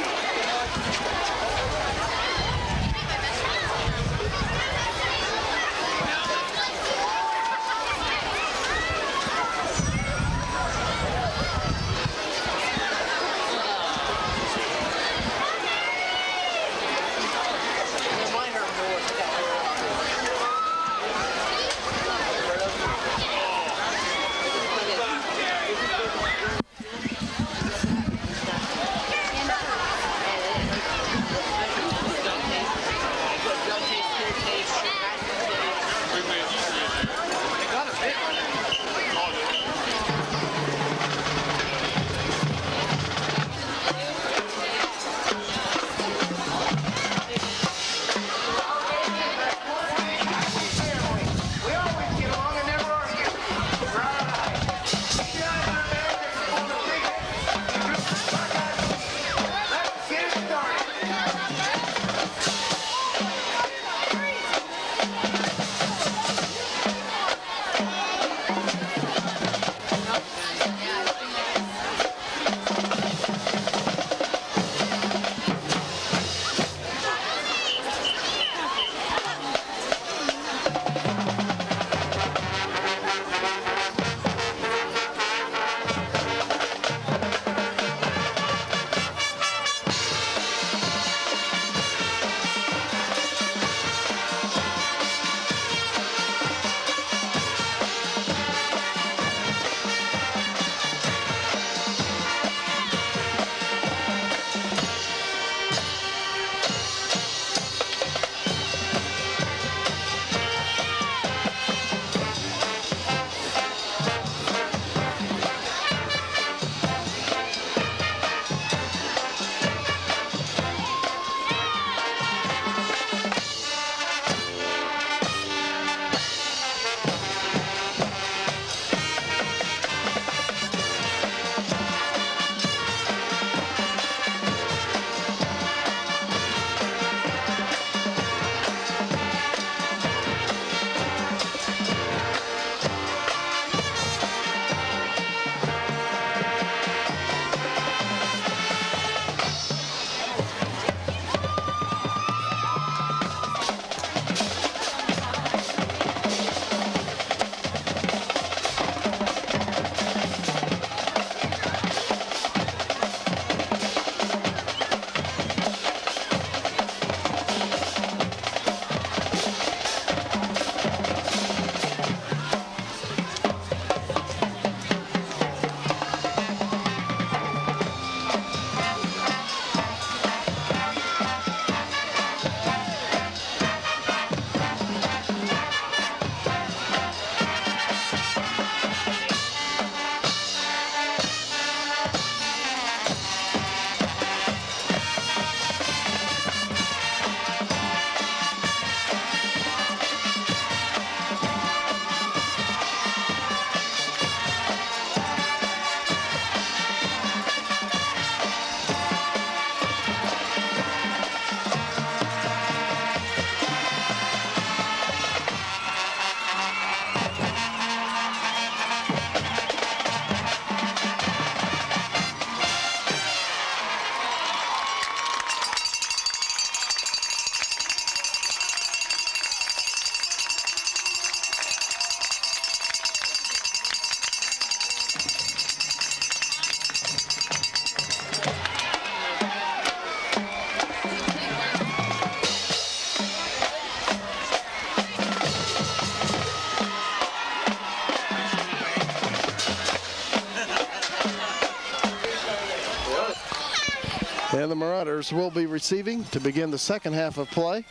And the Marauders will be receiving to begin the second half of play.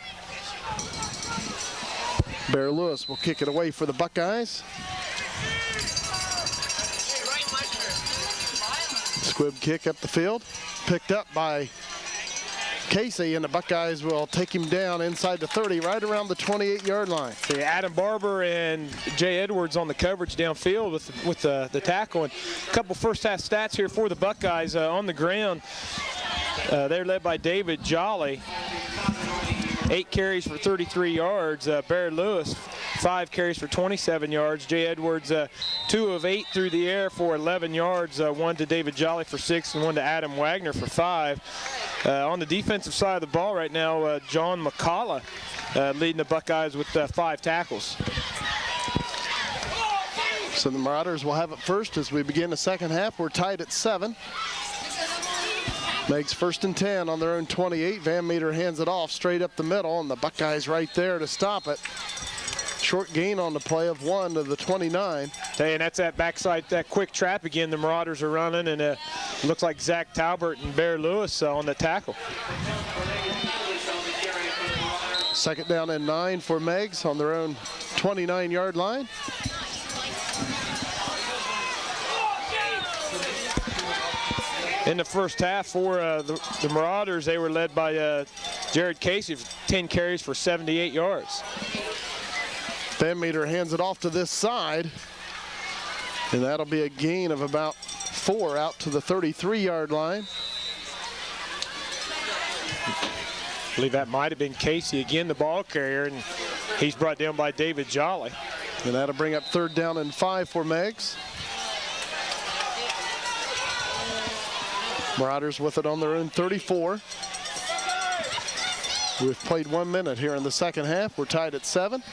Bear Lewis will kick it away for the Buckeyes. Squib kick up the field, picked up by Casey, and the Buckeyes will take him down inside the 30, right around the 28-yard line. See Adam Barber and Jay Edwards on the coverage downfield with the tackle. And a couple first half stats here for the Buckeyes on the ground. They're led by David Jolly. 8 carries for 33 yards. Bear Lewis, 5 carries for 27 yards. Jay Edwards, 2 of 8 through the air for 11 yards. 1 to David Jolly for 6 and 1 to Adam Wagner for 5. On the defensive side of the ball right now, John McCullough leading the Buckeyes with 5 tackles. So the Marauders will have it first as we begin the second half. We're tied at 7. Meigs 1st and 10 on their own 28. Van Meter hands it off straight up the middle, and the Buckeyes right there to stop it. Short gain on the play of 1 to the 29. And that's that backside, that quick trap again. The Marauders are running, and looks like Zach Talbert and Bear Lewis on the tackle. Second down and 9 for Meigs on their own 29-yard line. In the first half for the Marauders, they were led by Jared Casey, 10 carries for 78 yards. Van Meter hands it off to this side, and that'll be a gain of about 4 out to the 33-yard line. I believe that might have been Casey again, the ball carrier, and he's brought down by David Jolly. And that'll bring up 3rd down and 5 for Meigs. Marauders with it on their own 34. We've played 1 minute here in the second half. We're tied at 7.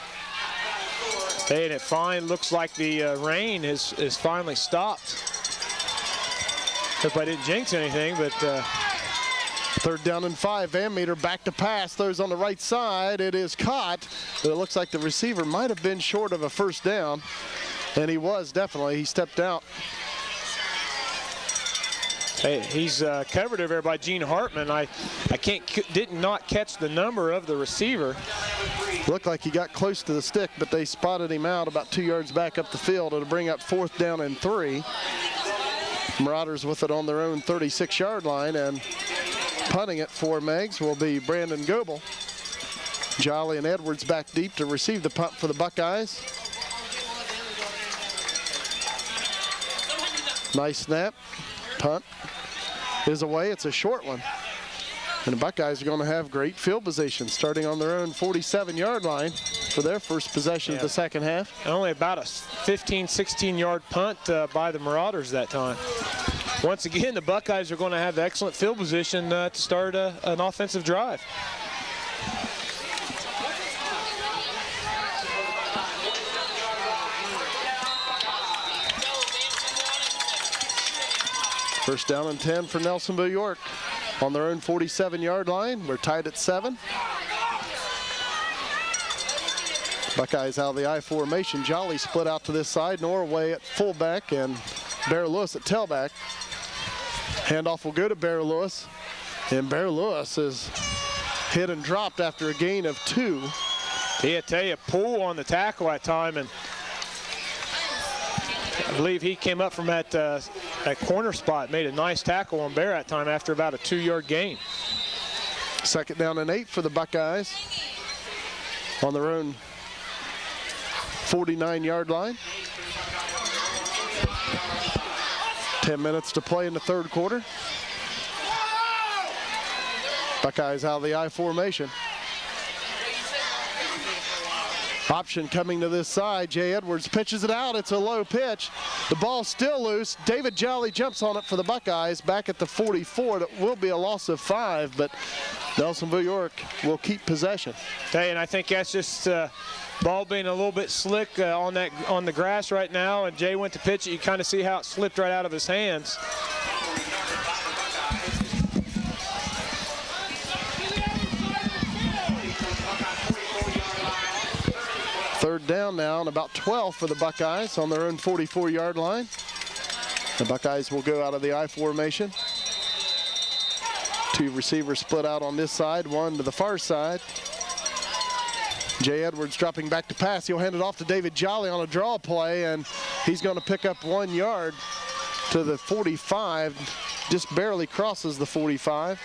Hey, and it looks like the rain is finally stopped. Hope I didn't jinx anything, but 3rd down and 5. Van Meter back to pass. Those on the right side. It is caught, but it looks like the receiver might have been short of a first down, and he was definitely. He stepped out. Hey, he's covered over there by Gene Hartman. I did not catch the number of the receiver. Looked like he got close to the stick, but they spotted him out about 2 yards back up the field. It'll bring up 4th down and 3. Marauders with it on their own 36-yard line, and punting it for Meigs will be Brandon Goebel. Jolly and Edwards back deep to receive the punt for the Buckeyes. Nice snap. Punt is away. It's a short one. And the Buckeyes are going to have great field position starting on their own 47-yard line for their first possession of the second half. Only about a 15, 16-yard punt by the Marauders that time. Once again, the Buckeyes are going to have excellent field position to start an offensive drive. First down and 10 for Nelsonville York on their own 47-yard line. We're tied at 7. Buckeyes out of the I formation. Jolly split out to this side. Norway at fullback and Bear Lewis at tailback. Handoff will go to Bear Lewis, and Bear Lewis is hit and dropped after a gain of 2. Yeah, I tell you, pull on the tackle that time, and I believe he came up from that corner spot, made a nice tackle on Bear that time after about a 2-yard gain. Second down and 8 for the Buckeyes on their own 49-yard line. 10 minutes to play in the third quarter. Buckeyes out of the I formation. Option coming to this side. Jay Edwards pitches it out. It's a low pitch. The ball's still loose. David Jolly jumps on it for the Buckeyes back at the 44. That will be a loss of 5, but Nelsonville York will keep possession. Hey, and I think that's just ball being a little bit slick on the grass right now, and Jay went to pitch it. You kind of see how it slipped right out of his hands. Third down now and about 12 for the Buckeyes on their own 44-yard line. The Buckeyes will go out of the I formation. Two receivers split out on this side, one to the far side. Jay Edwards dropping back to pass. He'll hand it off to David Jolly on a draw play, and he's going to pick up 1 yard to the 45. Just barely crosses the 45.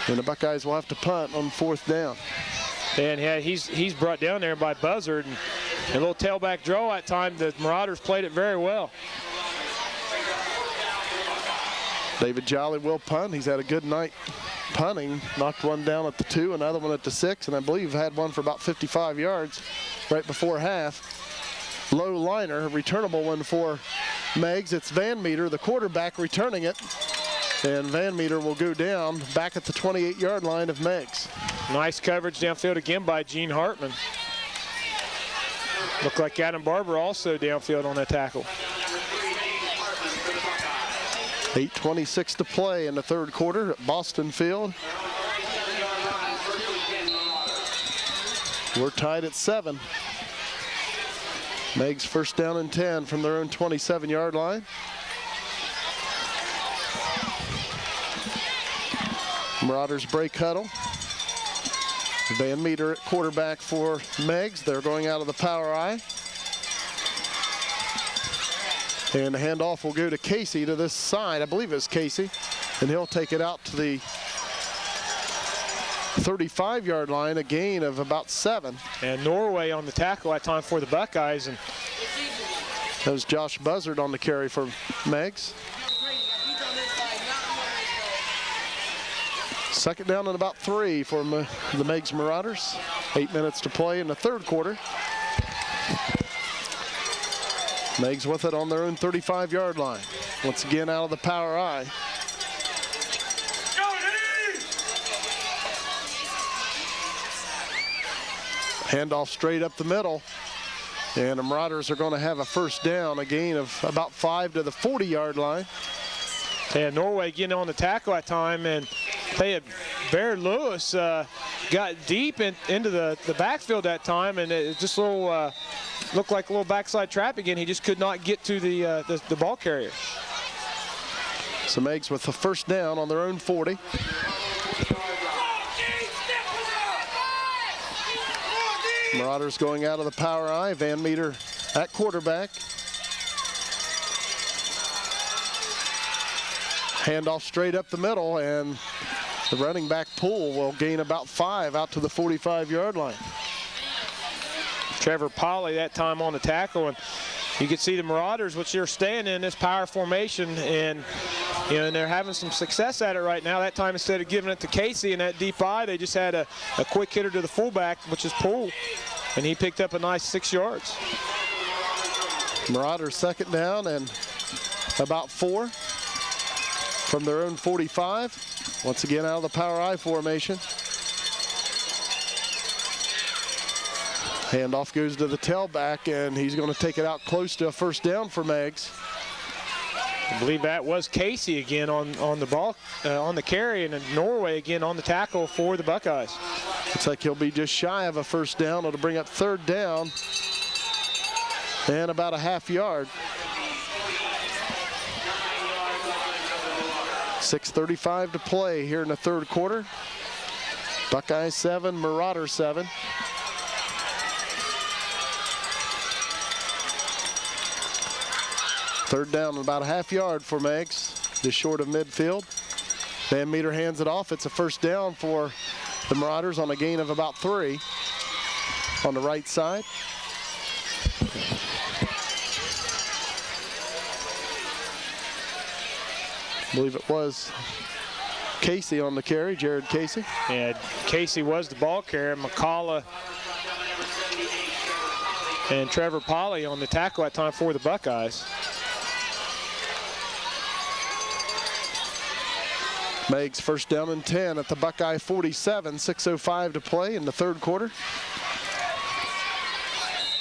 And the Buckeyes will have to punt on 4th down. And yeah, he's brought down there by Buzzard. And a little tailback draw that time. The Marauders played it very well. David Jolly will punt. He's had a good night punting. Knocked one down at the 2, another one at the 6, and I believe had one for about 55 yards right before half. Low liner, returnable one for Meigs. It's Van Meter, the quarterback, returning it. And Van Meter will go down back at the 28-yard line of Meigs. Nice coverage downfield again by Gene Hartman. Looked like Adam Barber also downfield on that tackle. 8:26 to play in the 3rd quarter at Boston Field. We're tied at 7. Meigs 1st down and 10 from their own 27-yard line. Marauders break huddle. Van Meter at quarterback for Meigs. They're going out of the power I. And the handoff will go to Casey to this side. I believe it's Casey. And he'll take it out to the 35-yard line, a gain of about 7. And Norway on the tackle that time for the Buckeyes. And that was Josh Buzzard on the carry for Meigs. 2nd down and about 3 for the Meigs Marauders. 8 minutes to play in the 3rd quarter. Meigs with it on their own 35-yard line. Once again out of the power I. Handoff straight up the middle. And the Marauders are going to have a 1st down, a gain of about 5 to the 40-yard line. And Norway getting on the tackle that time, and they had Bear Lewis got deep into the backfield that time, and it just a little looked like a little backside trap again. He just could not get to the ball carrier. So Meigs with the 1st down on their own 40. Marauders going out of the power I. Van Meter at quarterback. Handoff straight up the middle, and the running back Poole will gain about 5 out to the 45-yard line. Trevor Polly that time on the tackle, and you can see the Marauders, which they're staying in this power formation, and and they're having some success at it right now. That time, instead of giving it to Casey in that deep eye, they just had a quick hitter to the fullback, which is Poole, and he picked up a nice 6 yards. Marauders 2nd down and about 4 from their own 45. Once again out of the power I formation. Handoff goes to the tailback, and he's going to take it out close to a 1st down for Meigs. I believe that was Casey again on the ball, on the carry, and Norway again on the tackle for the Buckeyes. Looks like he'll be just shy of a 1st down. It'll bring up 3rd down and about a half yard. 6:35 to play here in the 3rd quarter. Buckeyes 7, Marauders 7. Third down and about a half yard for Meigs, just short of midfield. Van Meter hands it off. It's a 1st down for the Marauders on a gain of about 3 on the right side. I believe it was Casey on the carry, Jared Casey. Yeah, Casey was the ball carrier. McCullough and Trevor Polly on the tackle that time for the Buckeyes. Meigs 1st down and 10 at the Buckeye 47, 6:05 to play in the 3rd quarter.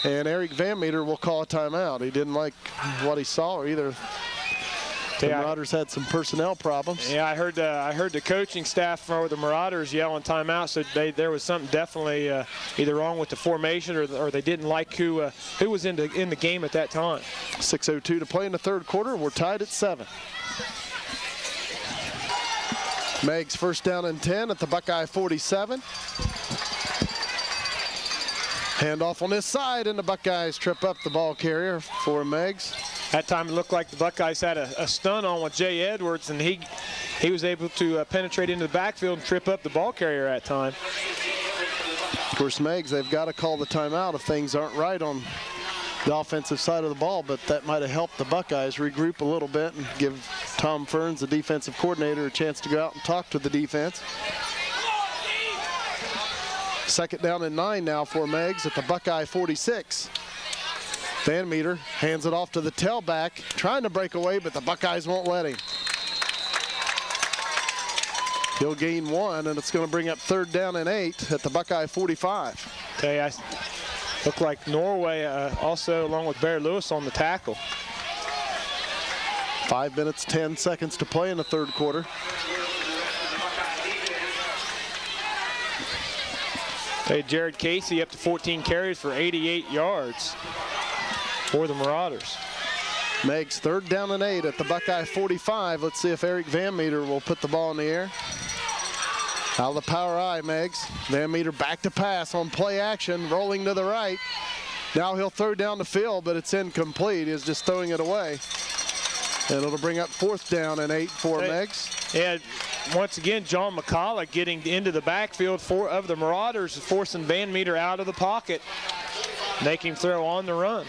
And Eric Van Meter will call a timeout. He didn't like what he saw, or either the Marauders had some personnel problems. Yeah, I heard the coaching staff for the Marauders yelling timeout, so there was something definitely either wrong with the formation or they didn't like who was in the game at that time. 6:02 to play in the 3rd quarter. We're tied at 7. Meigs first down and 10 at the Buckeye 47. Handoff on this side, and the Buckeyes trip up the ball carrier for Meigs. That time it looked like the Buckeyes had a stun on with Jay Edwards, and he was able to penetrate into the backfield and trip up the ball carrier that time. Of course, Meigs, they've got to call the timeout if things aren't right on the offensive side of the ball, but that might have helped the Buckeyes regroup a little bit and give Tom Ferns, the defensive coordinator, a chance to go out and talk to the defense. Second down and 9 now for Meigs at the Buckeye 46. Van Meter hands it off to the tailback, trying to break away, but the Buckeyes won't let him. He'll gain 1, and it's going to bring up third down and 8 at the Buckeye 45. Okay, I look like Norway also along with Bear Lewis on the tackle. 5 minutes, 10 seconds to play in the third quarter. Hey, Jared Casey up to 14 carries for 88 yards for the Marauders. Meigs third down and 8 at the Buckeye 45. Let's see if Eric Van Meter will put the ball in the air. Out of the power I, Meigs. Van Meter back to pass on play action, rolling to the right. Now he'll throw down the field, but it's incomplete. He's just throwing it away. And it'll bring up fourth down and 8 for Meigs. Yeah, once again, John McCullough getting into the backfield of the Marauders, forcing Van Meter out of the pocket, making him throw on the run.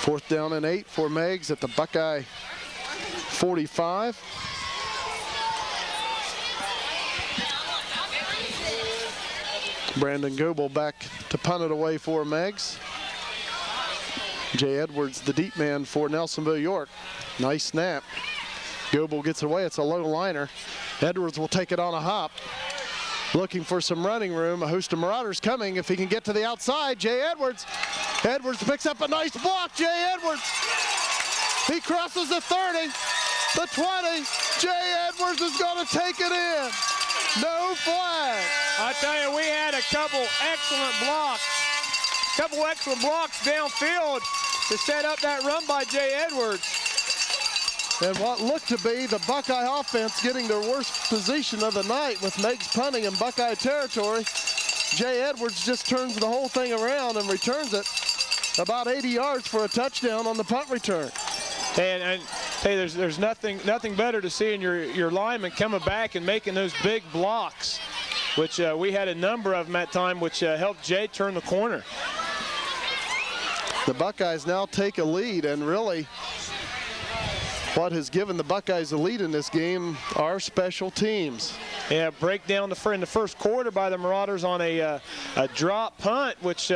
Fourth down and 8 for Meigs at the Buckeye 45. Brandon Goebel back to punt it away for Meigs. Jay Edwards, the deep man for Nelsonville York. Nice snap. Goebel gets away. It's a low liner. Edwards will take it on a hop. Looking for some running room. A host of Marauders coming. If he can get to the outside, Jay Edwards. Edwards picks up a nice block. Jay Edwards. He crosses the 30, the 20. Jay Edwards is going to take it in. No flag. I tell you, we had a couple excellent blocks downfield to set up that run by Jay Edwards. And what looked to be the Buckeye offense getting their worst position of the night with Meigs punting in Buckeye territory. Jay Edwards just turns the whole thing around and returns it about 80 yards for a touchdown on the punt return. And hey, there's nothing better to see in your lineman coming back and making those big blocks, which we had a number of them at time, which helped Jay turn the corner. The Buckeyes now take a lead, and really what has given the Buckeyes a lead in this game are special teams. Yeah, breakdown in the first quarter by the Marauders on a drop punt, which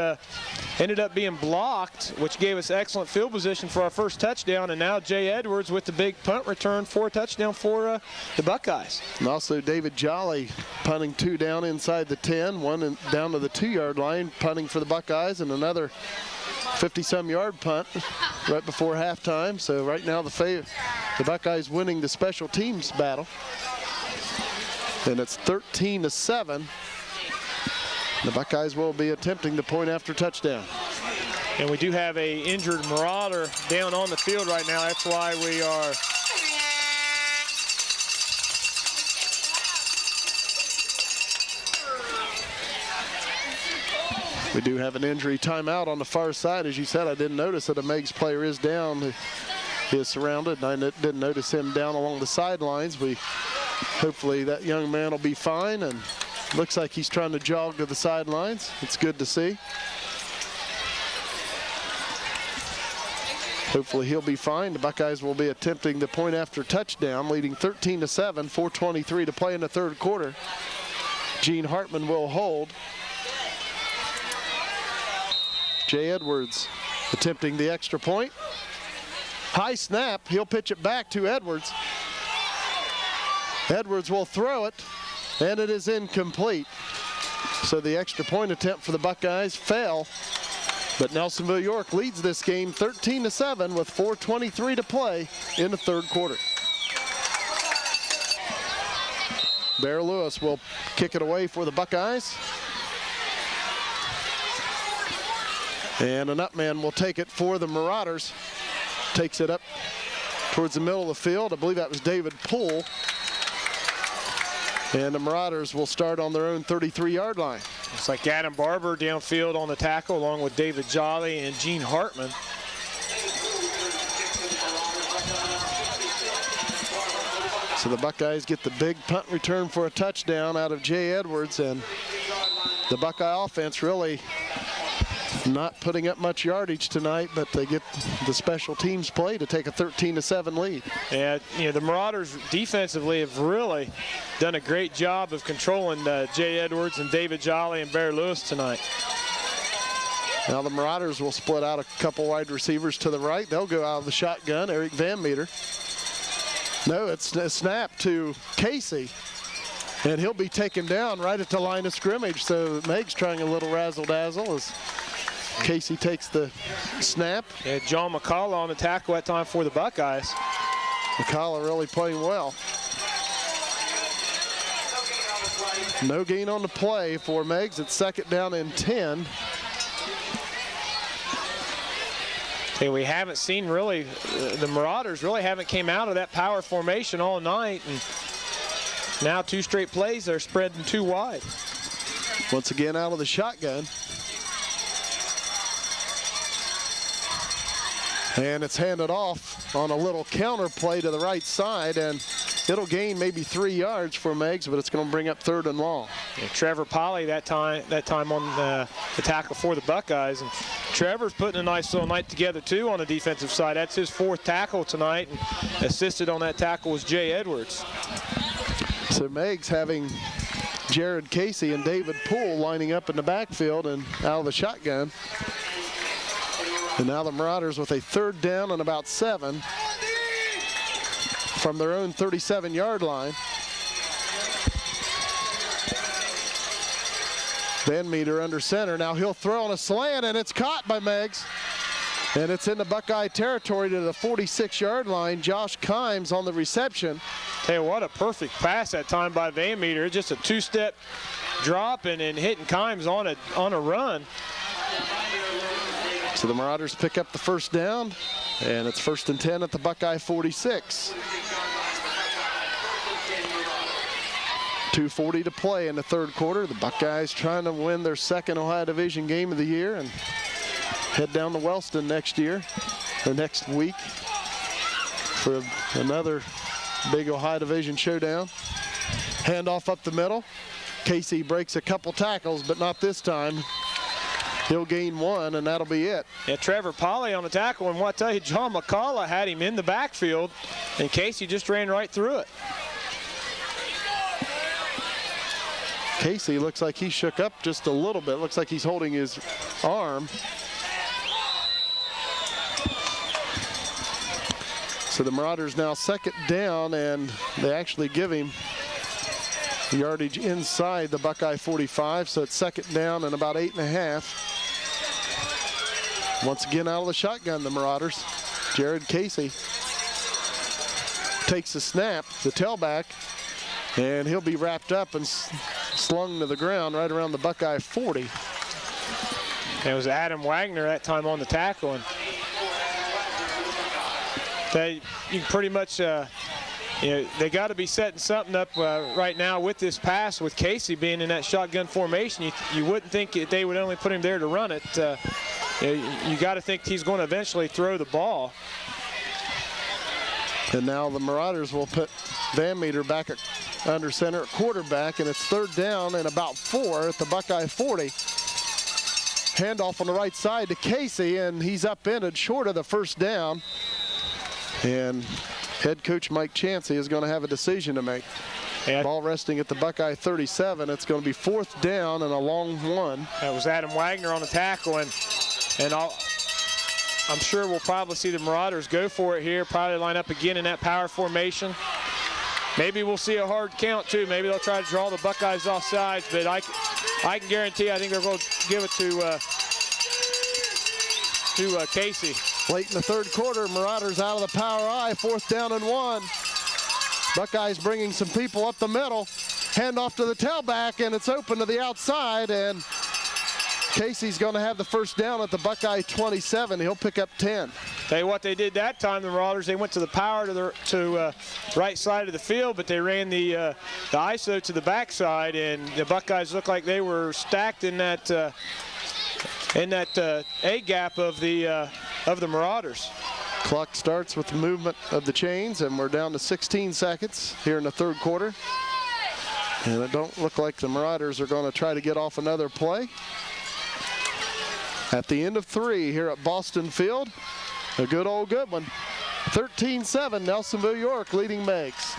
ended up being blocked, which gave us excellent field position for our first touchdown. And now Jay Edwards with the big punt return for a touchdown for the Buckeyes. And also David Jolly punting 2 down inside the 10, one down to the 2-yard line, punting for the Buckeyes, and another 50-some yard punt right before halftime. So right now the Buckeyes winning the special teams battle. And it's 13-7. The Buckeyes will be attempting the point after touchdown. And we do have a injured Marauder down on the field right now. That's why we are We do have an injury timeout on the far side. As you said, I didn't notice that a Meigs player is down. He is surrounded. I didn't notice him down along the sidelines. Hopefully that young man will be fine, and looks like he's trying to jog to the sidelines. It's good to see. Hopefully he'll be fine. The Buckeyes will be attempting the point after touchdown, leading 13-7, 4:23 to play in the third quarter. Gene Hartman will hold. Jay Edwards attempting the extra point. High snap, he'll pitch it back to Edwards. Edwards will throw it, and it is incomplete. So the extra point attempt for the Buckeyes fell, but Nelsonville York leads this game 13-7 with 4:23 to play in the third quarter. Bear Lewis will kick it away for the Buckeyes. And a Nutman will take it for the Marauders. Takes it up towards the middle of the field. I believe that was David Poole. And the Marauders will start on their own 33-yard line. It's like Adam Barber downfield on the tackle, along with David Jolly and Gene Hartman. So the Buckeyes get the big punt return for a touchdown out of Jay Edwards, and the Buckeye offense really not putting up much yardage tonight, but they get the special teams play to take a 13-7 lead. Yeah, the Marauders defensively have really done a great job of controlling Jay Edwards and David Jolly and Bear Lewis tonight. Now the Marauders will split out a couple wide receivers to the right. They'll go out of the shotgun. Eric Van Meter. No, it's a snap to Casey, and he'll be taken down right at the line of scrimmage. So Meigs trying a little razzle-dazzle as Casey takes the snap. Yeah, John McCullough on the tackle that time for the Buckeyes. McCullough really playing well. No gain on the play for Meigs. It's 2nd down and 10. Hey, we haven't seen really, the Marauders really haven't came out of that power formation all night, and now 2 straight plays they're spreading 2 wide. Once again out of the shotgun. And it's handed off on a little counter play to the right side, and it'll gain maybe 3 yards for Meigs, but it's going to bring up 3rd and long. Yeah, Trevor Polly that time on the tackle for the Buckeyes, and Trevor's putting a nice little night together too on the defensive side. That's his 4th tackle tonight, and assisted on that tackle was Jay Edwards. So Meigs having Jared Casey and David Poole lining up in the backfield and out of the shotgun. And now the Marauders with a 3rd down and about 7 from their own 37-yard line. Van Meter under center. Now he'll throw on a slant, and it's caught by Meigs. And it's in the Buckeye territory to the 46-yard line. Josh Kimes on the reception. Tell you what, a perfect pass that time by Van Meter. Just a 2-step drop and hitting Kimes on a run. So the Marauders pick up the 1st down, and it's 1st and 10 at the Buckeye 46. 2:40 to play in the 3rd quarter. The Buckeyes trying to win their 2nd Ohio Division game of the year and head down to Wellston next week for another big Ohio Division showdown. Handoff up the middle. Casey breaks a couple tackles, but not this time. He'll gain 1, and that'll be it. Yeah, Trevor Polly on the tackle, and what I tell you, John McCullough had him in the backfield, and Casey just ran right through it. Casey looks like he shook up just a little bit. Looks like he's holding his arm. So the Marauders now 2nd down, and they actually give him yardage inside the Buckeye 45, so it's 2nd down and about 8.5. Once again out of the shotgun, the Marauders. Jared Casey takes the snap, the tailback, and he'll be wrapped up and slung to the ground right around the Buckeye 40. It was Adam Wagner that time on the tackle, and you can pretty much, they got to be setting something up right now with this pass with Casey being in that shotgun formation. You wouldn't think they would only put him there to run it. You got to think he's going to eventually throw the ball. And now the Marauders will put Van Meter back at under center at quarterback, and it's 3rd down and about 4 at the Buckeye 40. Handoff on the right side to Casey, and he's upended short of the 1st down. And head coach Mike Chansey is going to have a decision to make. And ball resting at the Buckeye 37. It's going to be 4th down and a long 1. That was Adam Wagner on the tackle, and I'm sure we'll probably see the Marauders go for it here, probably line up again in that power formation. Maybe we'll see a hard count too. Maybe they'll try to draw the Buckeyes off sides, but I can guarantee I think they're going to give it to Casey. Late in the 3rd quarter, Marauders out of the power I, 4th down and 1. Buckeyes bringing some people up the middle. Handoff to the tailback, and it's open to the outside, and Casey's going to have the 1st down at the Buckeye 27. He'll pick up 10. Tell you what they did that time, the Marauders, they went to the power to the right side of the field, but they ran the ISO to the backside, and the Buckeyes looked like they were stacked in that A gap of the Marauders. Clock starts with the movement of the chains, and we're down to 16 seconds here in the third quarter. And it don't look like the Marauders are going to try to get off another play. At the end of 3 here at Boston Field, a good one. 13-7, Nelsonville York leading Meigs.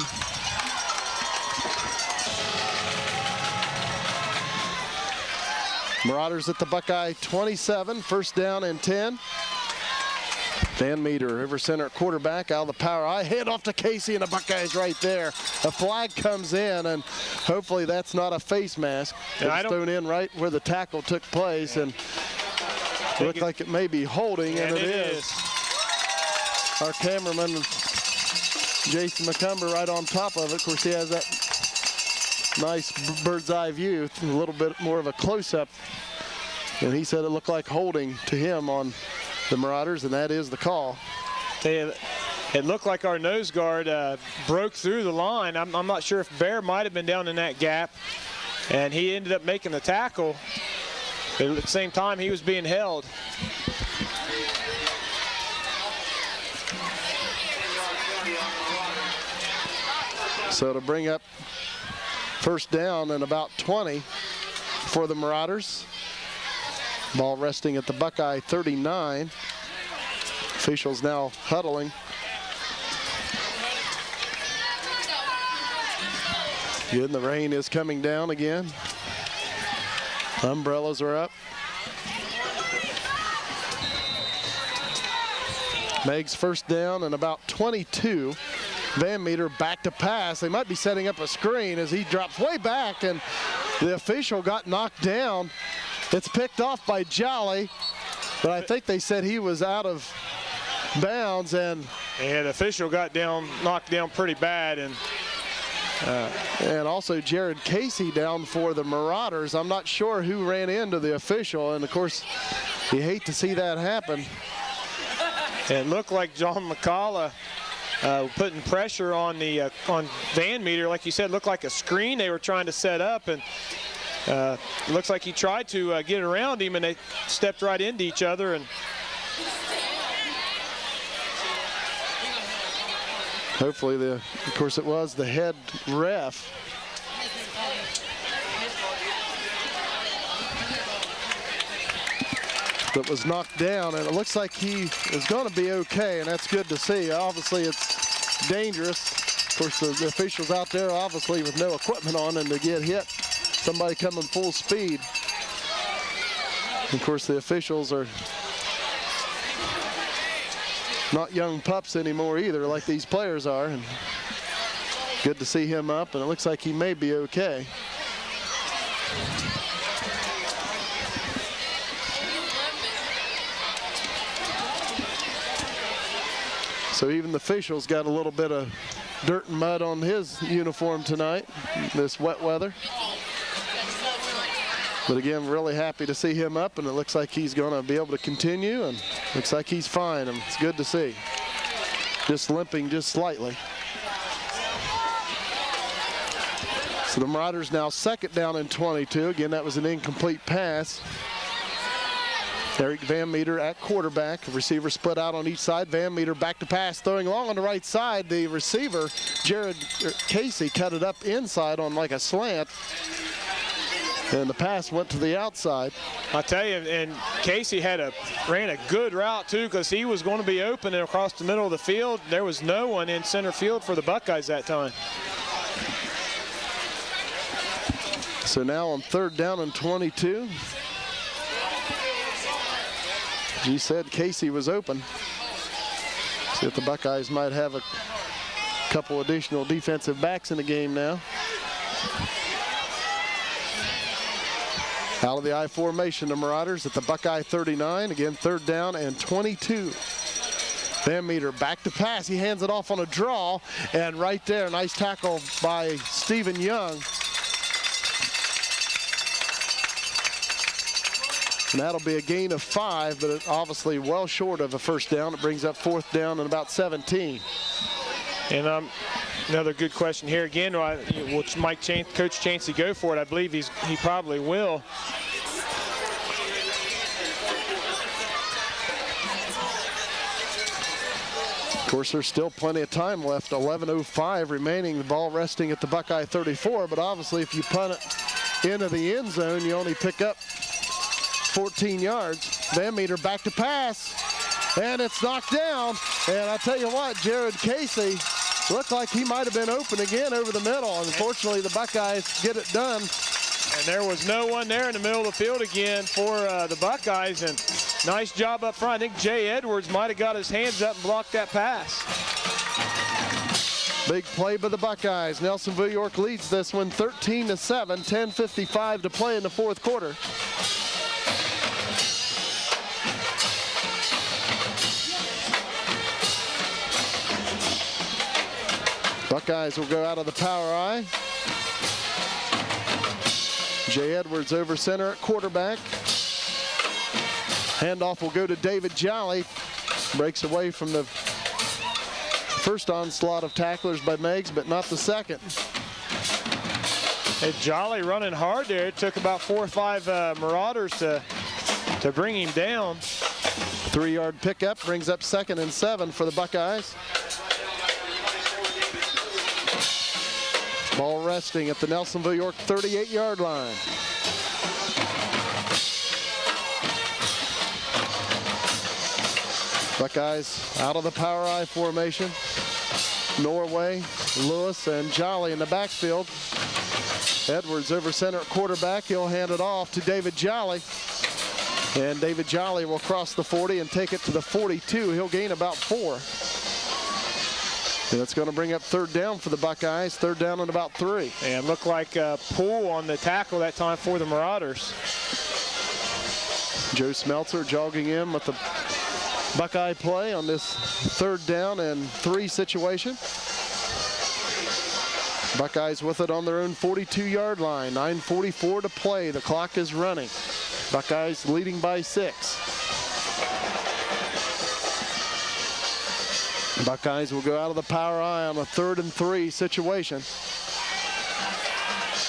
Marauders at the Buckeye 27, first down and 10. Van Meter, over center at quarterback, out of the power eye, hand off to Casey, and the Buckeyes right there. A flag comes in, and hopefully that's not a face mask. It's thrown in right where the tackle took place, and it looked like it may be holding, and it is. Our cameraman, Jason McCumber, right on top of it. Of course, he has that nice bird's eye view, a little bit more of a close-up. And he said it looked like holding to him on the Marauders, and that is the call. It looked like our nose guard broke through the line. I'm not sure if Bear might have been down in that gap, and he ended up making the tackle. But at the same time, he was being held. So to bring up first down and about 20 for the Marauders. Ball resting at the Buckeye 39. Officials now huddling. Good, and the rain is coming down again. Umbrellas are up. Meigs first down and about 22. Van Meter back to pass. They might be setting up a screen as he drops way back, and the official got knocked down. It's picked off by Jolly, but I think they said he was out of bounds, and the official got knocked down pretty bad, and also Jared Casey down for the Marauders. I'm not sure who ran into the official, and of course you hate to see that happen. It looked like John McCullough putting pressure on the on Van Meter, like you said, looked like a screen they were trying to set up, and looks like he tried to get around him, and they stepped right into each other. And hopefully, of course, it was the head ref. That was knocked down, and it looks like he is going to be okay, and that's good to see. Obviously, it's dangerous. Of course, the officials out there, obviously, with no equipment on, and to get hit, somebody coming full speed. And of course, the officials are not young pups anymore either, like these players are. And good to see him up, and it looks like he may be okay. So even the officials got a little bit of dirt and mud on his uniform tonight, this wet weather. But again, really happy to see him up, and it looks like he's going to be able to continue, and looks like he's fine, and it's good to see. Just limping just slightly. So the Marauders now second down and 22. Again, that was an incomplete pass. Eric Van Meter at quarterback. Receiver split out on each side. Van Meter back to pass, throwing long on the right side. The receiver, Jared Casey, cut it up inside on like a slant. And the pass went to the outside. I tell you, and Casey ran a good route too, because he was going to be open and across the middle of the field. There was no one in center field for the Buckeyes that time. So now on third down and 22. You said Casey was open. See if the Buckeyes might have a couple additional defensive backs in the game now. Out of the I formation, the Marauders at the Buckeye 39. Again, third down and 22. Van Meter back to pass. He hands it off on a draw, and right there, nice tackle by Stephen Young. And that'll be a gain of 5, but it obviously well short of a first down. It brings up 4th down and about 17. And another good question here again. Will Coach Chancey go for it? I believe he probably will. Of course, there's still plenty of time left. 11:05 remaining. The ball resting at the Buckeye 34. But obviously, if you punt it into the end zone, you only pick up 14 yards. Van Meter back to pass, and it's knocked down. And I tell you what, Jared Casey looked like he might have been open again over the middle. Unfortunately, the Buckeyes get it done. And there was no one there in the middle of the field again for the Buckeyes. And nice job up front. I think Jay Edwards might have got his hands up and blocked that pass. Big play by the Buckeyes. Nelsonville York leads this one 13-7, 10:55 to play in the 4th quarter. Buckeyes will go out of the power I. Jay Edwards over center at quarterback. Handoff will go to David Jolly. Breaks away from the first onslaught of tacklers by Meigs, but not the second. Hey, Jolly running hard there. It took about 4 or 5 Marauders to bring him down. 3-yard pickup brings up 2nd and 7 for the Buckeyes. Ball resting at the Nelsonville York 38-yard line. Buckeyes out of the power I formation. Norway, Lewis, and Jolly in the backfield. Edwards over center at quarterback. He'll hand it off to David Jolly. And David Jolly will cross the 40 and take it to the 42. He'll gain about 4. And that's going to bring up 3rd down for the Buckeyes. 3rd down and about 3. And looked like a pull on the tackle that time for the Marauders. Joe Smeltzer jogging in with the Buckeye play on this 3rd down and 3 situation. Buckeyes with it on their own 42-yard line. 9:44 to play. The clock is running. Buckeyes leading by 6. Buckeyes will go out of the power I on a 3rd and 3 situation.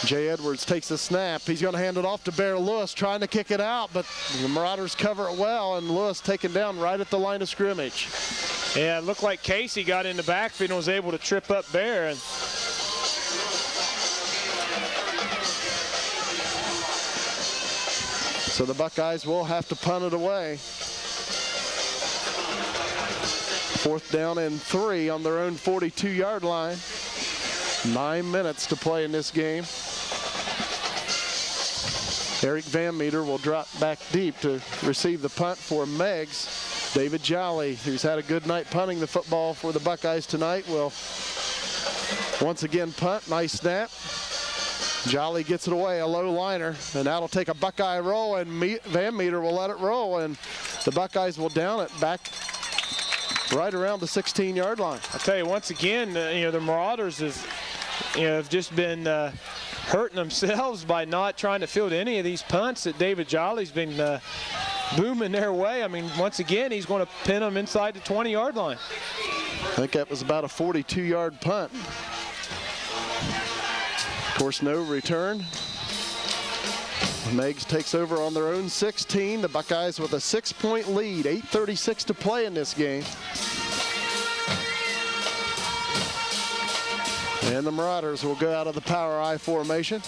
Jay Edwards takes the snap. He's going to hand it off to Bear Lewis, trying to kick it out, but the Marauders cover it well, and Lewis taken down right at the line of scrimmage. Yeah, it looked like Casey got in the backfield and was able to trip up Bear. And so the Buckeyes will have to punt it away. 4th down and 3 on their own 42-yard line. 9 minutes to play in this game. Eric Van Meter will drop back deep to receive the punt for Meigs. David Jolly, who's had a good night punting the football for the Buckeyes tonight, will once again punt. Nice snap. Jolly gets it away, a low liner, and that'll take a Buckeye roll, and Van Meter will let it roll, and the Buckeyes will down it back right around the 16-yard line. I'll tell you, once again, the Marauders have just been hurting themselves by not trying to field any of these punts that David Jolly's been booming their way. I mean, once again, he's going to pin them inside the 20-yard line. I think that was about a 42-yard punt. Of course, no return. Meigs takes over on their own 16. The Buckeyes with a 6-point lead. 8:36 to play in this game. And the Marauders will go out of the power I formation.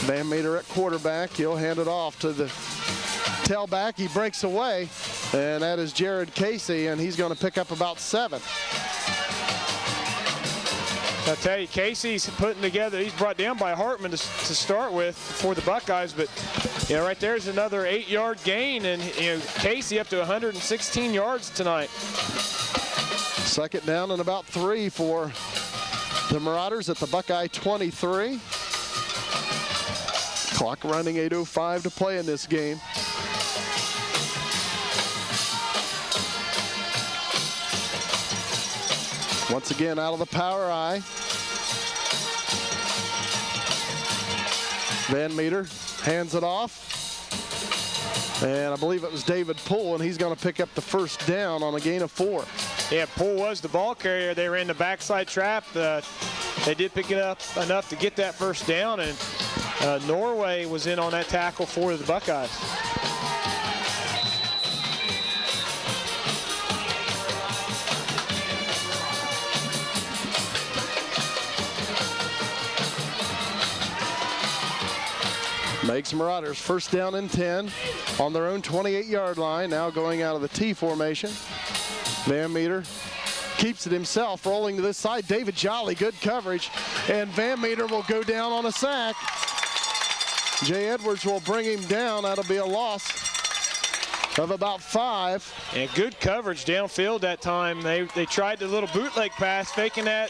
Van Meter at quarterback. He'll hand it off to the tailback. He breaks away, and that is Jared Casey, and he's going to pick up about 7. I'll tell you, Casey's putting together, he's brought down by Hartman to start with for the Buckeyes, but right there's another 8-yard gain, and Casey up to 116 yards tonight. 2nd down and about 3 for the Marauders at the Buckeye 23. Clock running, 8:05 to play in this game. Once again, out of the power I. Van Meter hands it off. And I believe it was David Poole, and he's going to pick up the first down on a gain of 4. Yeah, Poole was the ball carrier. They ran the backside trap. They did pick it up enough to get that first down, and Norway was in on that tackle for the Buckeyes. Meigs Marauders first down and 10 on their own 28-yard line, now going out of the T formation. Van Meter keeps it himself, rolling to this side. David Jolly, good coverage, and Van Meter will go down on a sack. Jay Edwards will bring him down. That'll be a loss of about 5. And good coverage downfield that time. They tried the little bootleg pass, faking that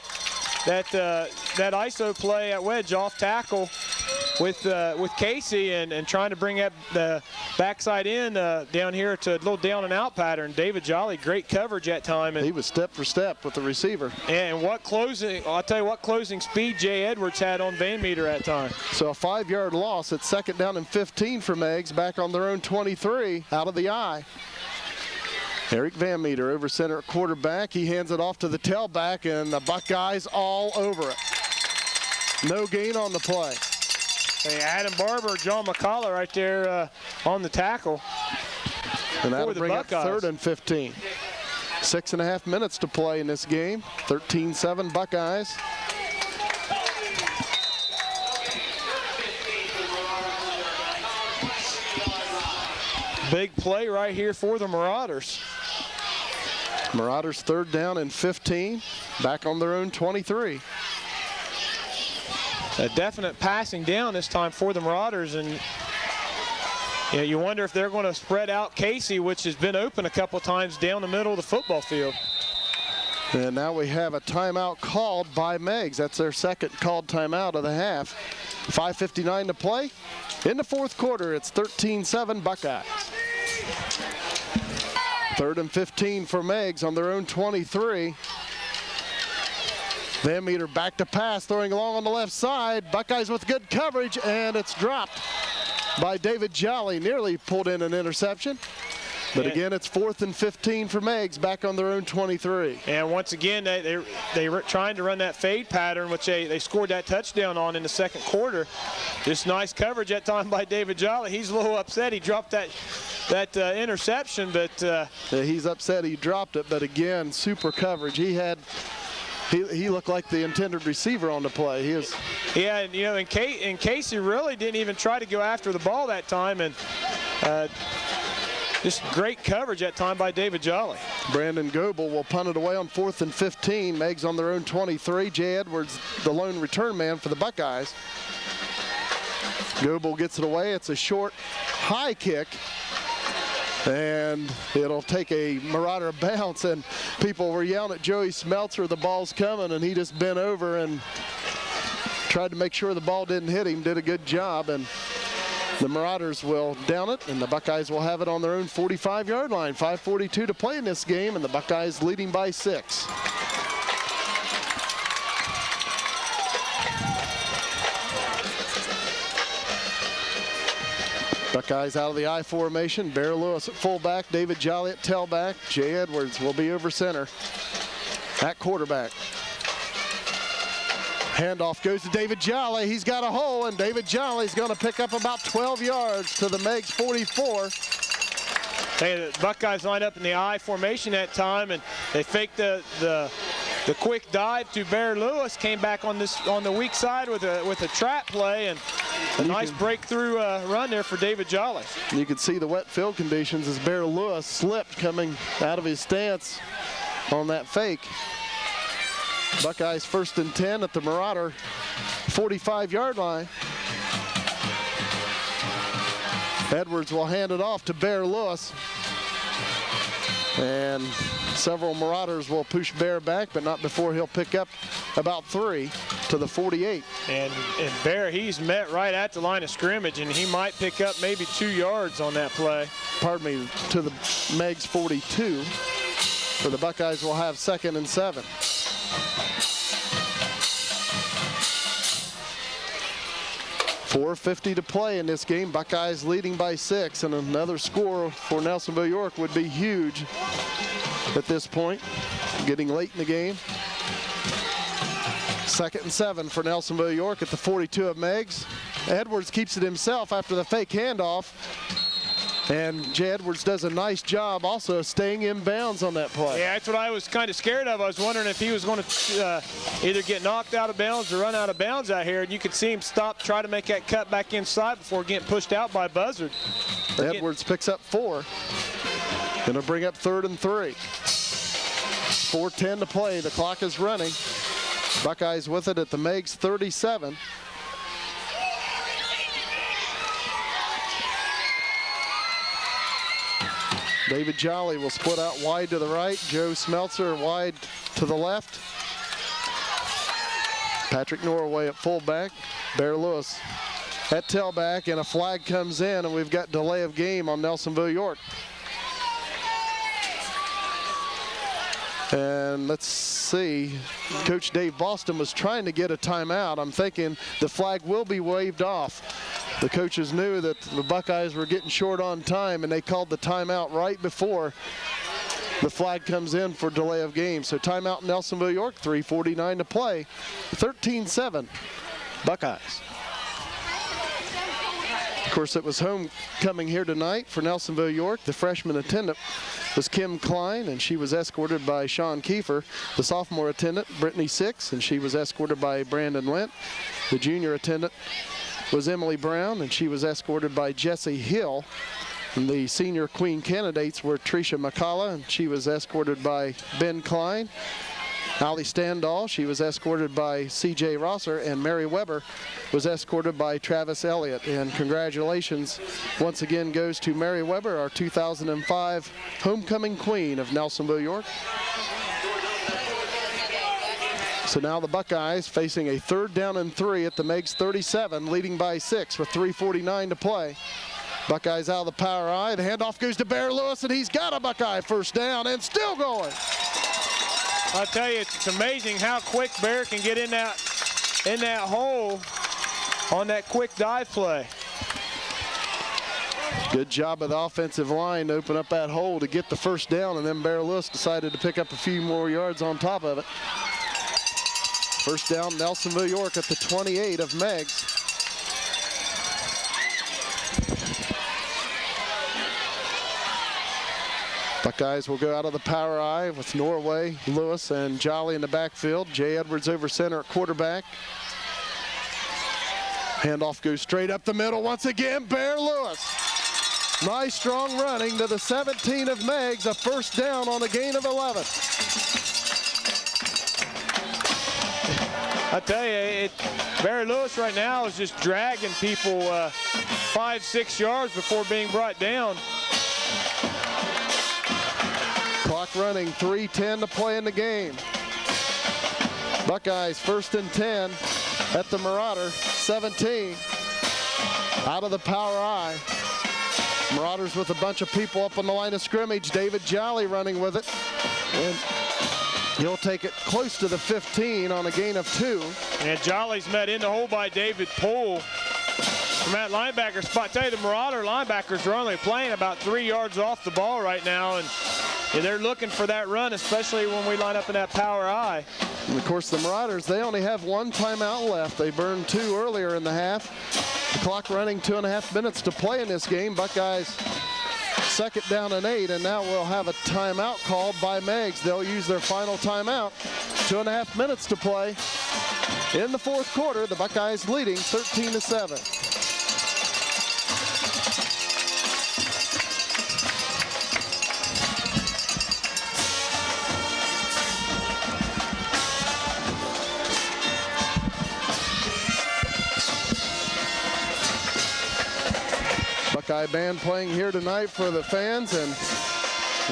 ISO play at wedge off tackle with Casey and trying to bring up the backside in down here to a little down and out pattern. David Jolly, great coverage that time. And he was step for step with the receiver. And I'll tell you what closing speed Jay Edwards had on Van Meter at time. So a 5-yard loss. It's second down and 15 for Meigs, back on their own 23 out of the I. Eric Van Meter over center at quarterback. He hands it off to the tailback, and the Buckeyes all over it. No gain on the play. Hey, Adam Barber, John McCullough right there on the tackle. And that'll bring up third and 15. 6.5 minutes to play in this game. 13-7 Buckeyes. Big play right here for the Marauders. Marauders third down and 15, back on their own 23. A definite passing down this time for the Marauders, and you wonder if they're going to spread out Casey, which has been open a couple times down the middle of the football field. And now we have a timeout called by Meigs. That's their second called timeout of the half. 5:59 to play. In the fourth quarter, it's 13-7 Buckeyes. Third and 15 for Meigs on their own 23. Van Meter back to pass, throwing along on the left side. Buckeyes with good coverage, and it's dropped by David Jolly. Nearly pulled in an interception. But again, it's 4th and 15 for Meigs, back on their own 23. And once again, they were trying to run that fade pattern, which they scored that touchdown on in the second quarter. Just nice coverage that time by David Jolly. He's a little upset he dropped that interception, but yeah, he's upset he dropped it. But again, super coverage. He looked like the intended receiver on the play. He is. Yeah, and and Casey really didn't even try to go after the ball that time, and just great coverage that time by David Jolly. Brandon Goebel will punt it away on 4th and 15. Meigs on their own 23. Jay Edwards, the lone return man for the Buckeyes. Goebel gets it away. It's a short, high kick. And it'll take a Marauder bounce, and people were yelling at Joey Smeltzer, the ball's coming, and he just bent over and tried to make sure the ball didn't hit him, did a good job, and the Marauders will down it, and the Buckeyes will have it on their own 45-yard line. 5:42 to play in this game, and the Buckeyes leading by 6. Buckeyes out of the I formation. Bear Lewis at fullback, David Jolly at tailback. Jay Edwards will be over center at quarterback. Handoff goes to David Jolly. He's got a hole, and David Jolly's going to pick up about 12 yards to the Meigs 44. Hey, the Buckeyes lined up in the I formation that time, and they faked the quick dive to Bear Lewis. Came back on the weak side with a trap play, and a nice breakthrough run there for David Jolly. You can see the wet field conditions as Bear Lewis slipped coming out of his stance on that fake. Buckeyes 1st and 10 at the Marauder 45-yard line. Edwards will hand it off to Bear Lewis. And several Marauders will push Bear back, but not before he'll pick up about 3 to the 48. And Bear, he's met right at the line of scrimmage, and he might pick up maybe 2 yards on that play. Pardon me, to the Meigs 42. So the Buckeyes will have 2nd and 7. 4:50 to play in this game. Buckeyes leading by 6, and another score for Nelsonville York would be huge at this point, getting late in the game. 2nd and 7 for Nelsonville York at the 42 of Meigs. Edwards keeps it himself after the fake handoff. And Jay Edwards does a nice job also staying in bounds on that play. Yeah, that's what I was kind of scared of. I was wondering if he was going to either get knocked out of bounds or run out of bounds out here. And you could see him stop, try to make that cut back inside before getting pushed out by Buzzard. Edwards picks up 4. Going to bring up 3rd and 3. 4:10 to play. The clock is running. Buckeyes with it at the Meigs 37. David Jolly will split out wide to the right. Joe Smeltzer wide to the left. Patrick Norway at fullback. Bear Lewis at tailback, and a flag comes in, and we've got delay of game on Nelsonville York. And let's see, Coach Dave Boston was trying to get a timeout. I'm thinking the flag will be waved off. The coaches knew that the Buckeyes were getting short on time, and they called the timeout right before the flag comes in for delay of game. So timeout Nelsonville York, 3:49 to play, 13-7 Buckeyes. Of course, it was homecoming here tonight for Nelsonville York. The freshman attendant was Kim Klein, and she was escorted by Sean Kiefer. The sophomore attendant, Brittany Six, and she was escorted by Brandon Lent. The junior attendant was Emily Brown, and she was escorted by Jessie Hill. And the senior queen candidates were Tricia McCullough, and she was escorted by Ben Klein. Allie Standall, she was escorted by C.J. Rosser, and Mary Weber was escorted by Travis Elliott. And congratulations once again goes to Mary Weber, our 2005 homecoming queen of Nelsonville York. So now the Buckeyes facing a 3rd down and 3 at the Meigs 37, leading by 6 with 3:49 to play. Buckeyes out of the power I. The handoff goes to Bear Lewis, and he's got a Buckeye first down and still going. I tell you, it's amazing how quick Bear can get in that hole on that quick dive play. Good job of the offensive line to open up that hole to get the first down, and then Bear Lewis decided to pick up a few more yards on top of it. First down, Nelsonville York at the 28 of Meigs. Buckeyes will go out of the power I with Norway, Lewis, and Jolly in the backfield. Jay Edwards over center at quarterback. Handoff goes straight up the middle once again. Bear Lewis. Nice strong running to the 17 of Meigs. A first down on a gain of 11. I tell you, Bear Lewis right now is just dragging people 5-6 yards before being brought down. Clock running, 3:10 to play in the game. Buckeyes 1st and 10 at the Marauder 17. Out of the power I. Marauders with a bunch of people up on the line of scrimmage. David Jolly running with it. And he'll take it close to the 15 on a gain of 2. And Jolly's met in the hole by David Poole from that linebacker spot. I tell you, the Marauder linebackers are only playing about 3 yards off the ball right now, and they're looking for that run, especially when we line up in that power I. And of course, the Marauders, they only have 1 timeout left. They burned 2 earlier in the half. The clock running 2.5 minutes to play in this game. Buckeyes 2nd down and 8, and now we'll have a timeout called by Meigs. They'll use their final timeout. 2.5 minutes to play in the 4th quarter. The Buckeyes leading 13-7. Buckeye band playing here tonight for the fans, and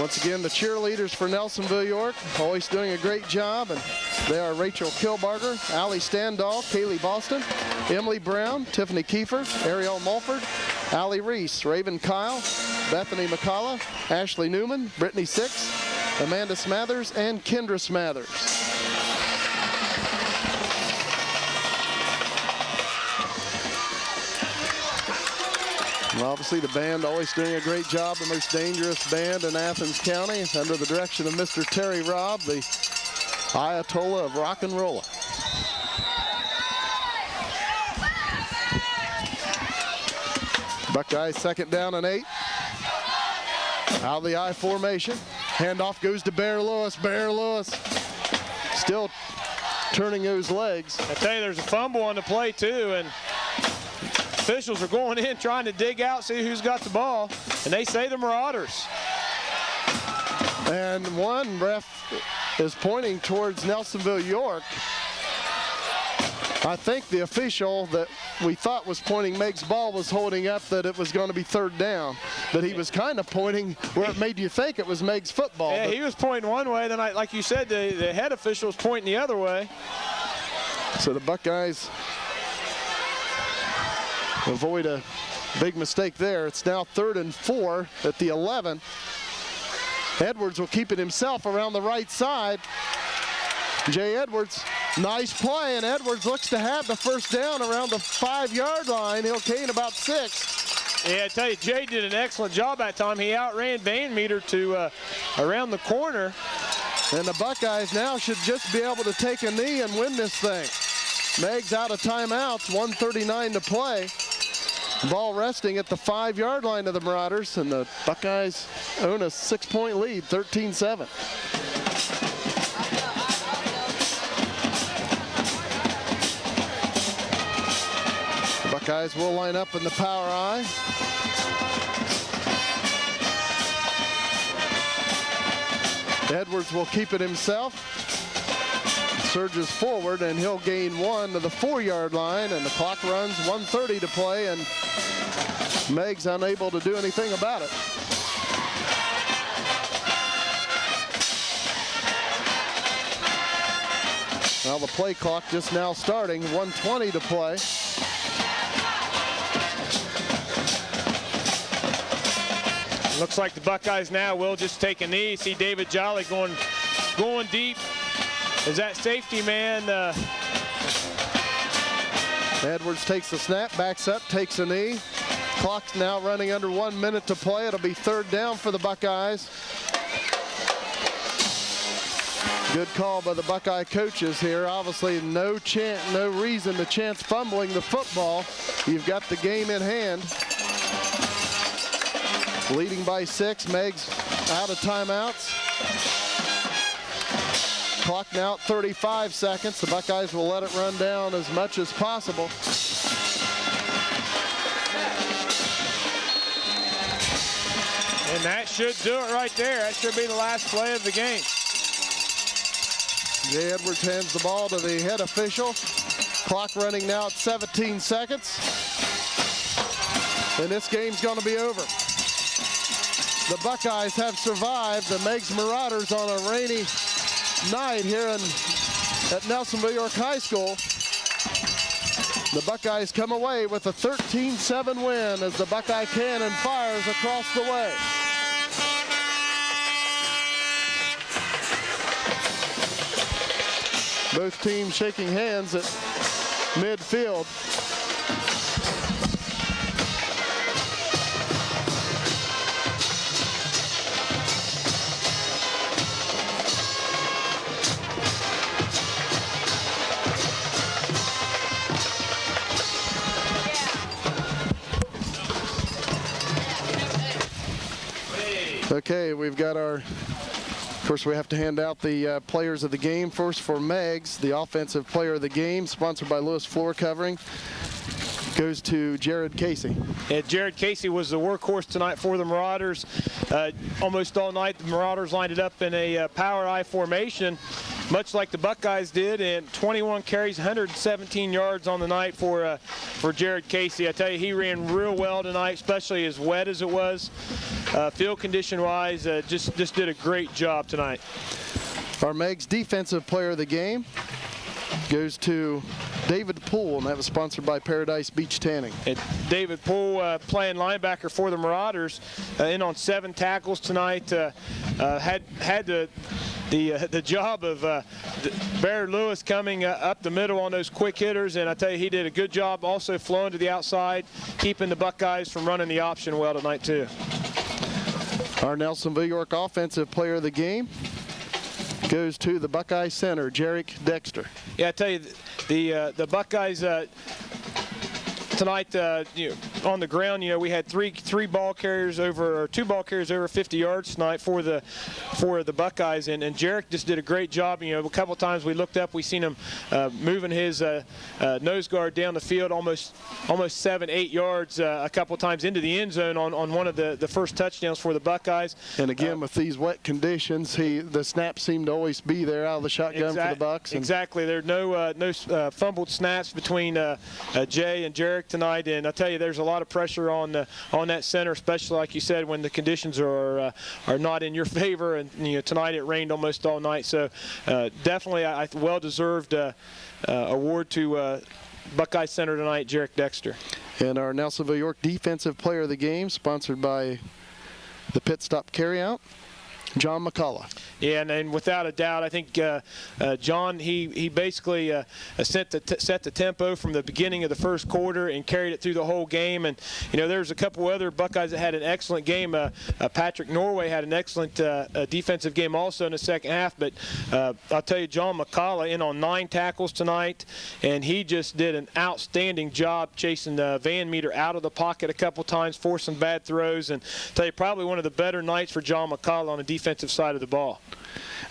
once again the cheerleaders for Nelsonville York always doing a great job, and they are Rachel Kilbarger, Allie Standall, Kaylee Boston, Emily Brown, Tiffany Kiefer, Ariel Mulford, Allie Reese, Raven Kyle, Bethany McCullough, Ashley Newman, Brittany Six, Amanda Smathers, and Kendra Smathers. And obviously the band always doing a great job, the most dangerous band in Athens County, under the direction of Mr. Terry Robb, the Ayatollah of rock and roll. Buckeyes 2nd down and 8. Out of the I formation. Handoff goes to Bear Lewis. Bear Lewis still turning those legs. I tell you, there's a fumble on the play too, and officials are going in trying to dig out, see who's got the ball, and they say the Marauders. And one ref is pointing towards Nelsonville, York. I think the official that we thought was pointing Meigs' ball was holding up that it was going to be 3rd down. But he was kind of pointing where it made you think it was Meigs' football. Yeah, he was pointing one way, then like you said, the head official was pointing the other way. So the Buckeyes avoid a big mistake there. It's now 3rd and 4 at the 11. Edwards will keep it himself around the right side. Jay Edwards, nice play, and Edwards looks to have the 1st down around the 5-yard line. He'll gain about 6. Yeah, I tell you, Jay did an excellent job that time. He outran Van Meter to around the corner. And the Buckeyes now should just be able to take a knee and win this thing. Meigs out of timeouts, 1:39 to play. Ball resting at the 5-yard line of the Marauders, and the Buckeyes own a 6-point lead, 13-7. The Buckeyes will line up in the power I. Edwards will keep it himself. Surges forward, and he'll gain 1 to the 4-yard line, and the clock runs, 1:30 to play, and Meigs unable to do anything about it. Well, the play clock just now starting, 1:20 to play. Looks like the Buckeyes now will just take a knee. See David Jolly going deep. Is that safety man? Edwards takes the snap, backs up, takes a knee. Clock's now running under 1 minute to play. It'll be 3rd down for the Buckeyes. Good call by the Buckeye coaches here. Obviously no reason to chance fumbling the football. You've got the game in hand. Leading by 6, Meigs out of timeouts. Clock now at 35 seconds. The Buckeyes will let it run down as much as possible. And that should do it right there. That should be the last play of the game. Jay Edwards hands the ball to the head official. Clock running now at 17 seconds. And this game's going to be over. The Buckeyes have survived the Meigs Marauders on a rainy night here at Nelsonville York High School. The Buckeyes come away with a 13-7 win as the Buckeye Cannon fires across the way. Both teams shaking hands at midfield. Okay, we've got of course, we have to hand out the players of the game. First for Meigs, the offensive player of the game, sponsored by Lewis Floor Covering, goes to Jared Casey. Yeah, Jared Casey was the workhorse tonight for the Marauders. Almost all night, the Marauders lined it up in a power I formation, much like the Buckeyes did, and 21 carries, 117 yards on the night for Jared Casey. I tell you, he ran real well tonight, especially as wet as it was. Field condition-wise, just did a great job tonight. Our Meigs defensive player of the game goes to David Poole, and that was sponsored by Paradise Beach Tanning. And David Poole, playing linebacker for the Marauders, in on 7 tackles tonight. Had to the job of Barry Lewis coming up the middle on those quick hitters, and I tell you, he did a good job also flowing to the outside, keeping the Buckeyes from running the option well tonight too. Our Nelsonville York Offensive Player of the Game goes to the Buckeye center, Jarek Dexter. Yeah, I tell you, the Buckeyes tonight, on the ground, we had two ball carriers over 50 yards tonight for the Buckeyes, and Jarek just did a great job. A couple of times we looked up, we seen him moving his nose guard down the field almost 7-8 yards a couple of times into the end zone on one of the first touchdowns for the Buckeyes. And again, with these wet conditions, the snaps seem to always be there out of the shotgun for the Bucks. Exactly. There are no fumbled snaps between Jay and Jarek tonight, and I tell you, there's a lot of pressure on that center, especially like you said, when the conditions are not in your favor. And tonight it rained almost all night, so definitely a well-deserved award to Buckeye center tonight, Jarek Dexter. And our Nelsonville York Defensive Player of the Game, sponsored by the Pit Stop Carryout, John McCullough. Yeah, and without a doubt, I think John, he basically set the tempo from the beginning of the first quarter and carried it through the whole game. And there's a couple other Buckeyes that had an excellent game. Patrick Norway had an excellent defensive game also in the second half. But I'll tell you, John McCullough in on 9 tackles tonight, and he just did an outstanding job chasing Van Meter out of the pocket a couple times, forcing bad throws. And I'll tell you, probably one of the better nights for John McCullough on the defensive side of the ball.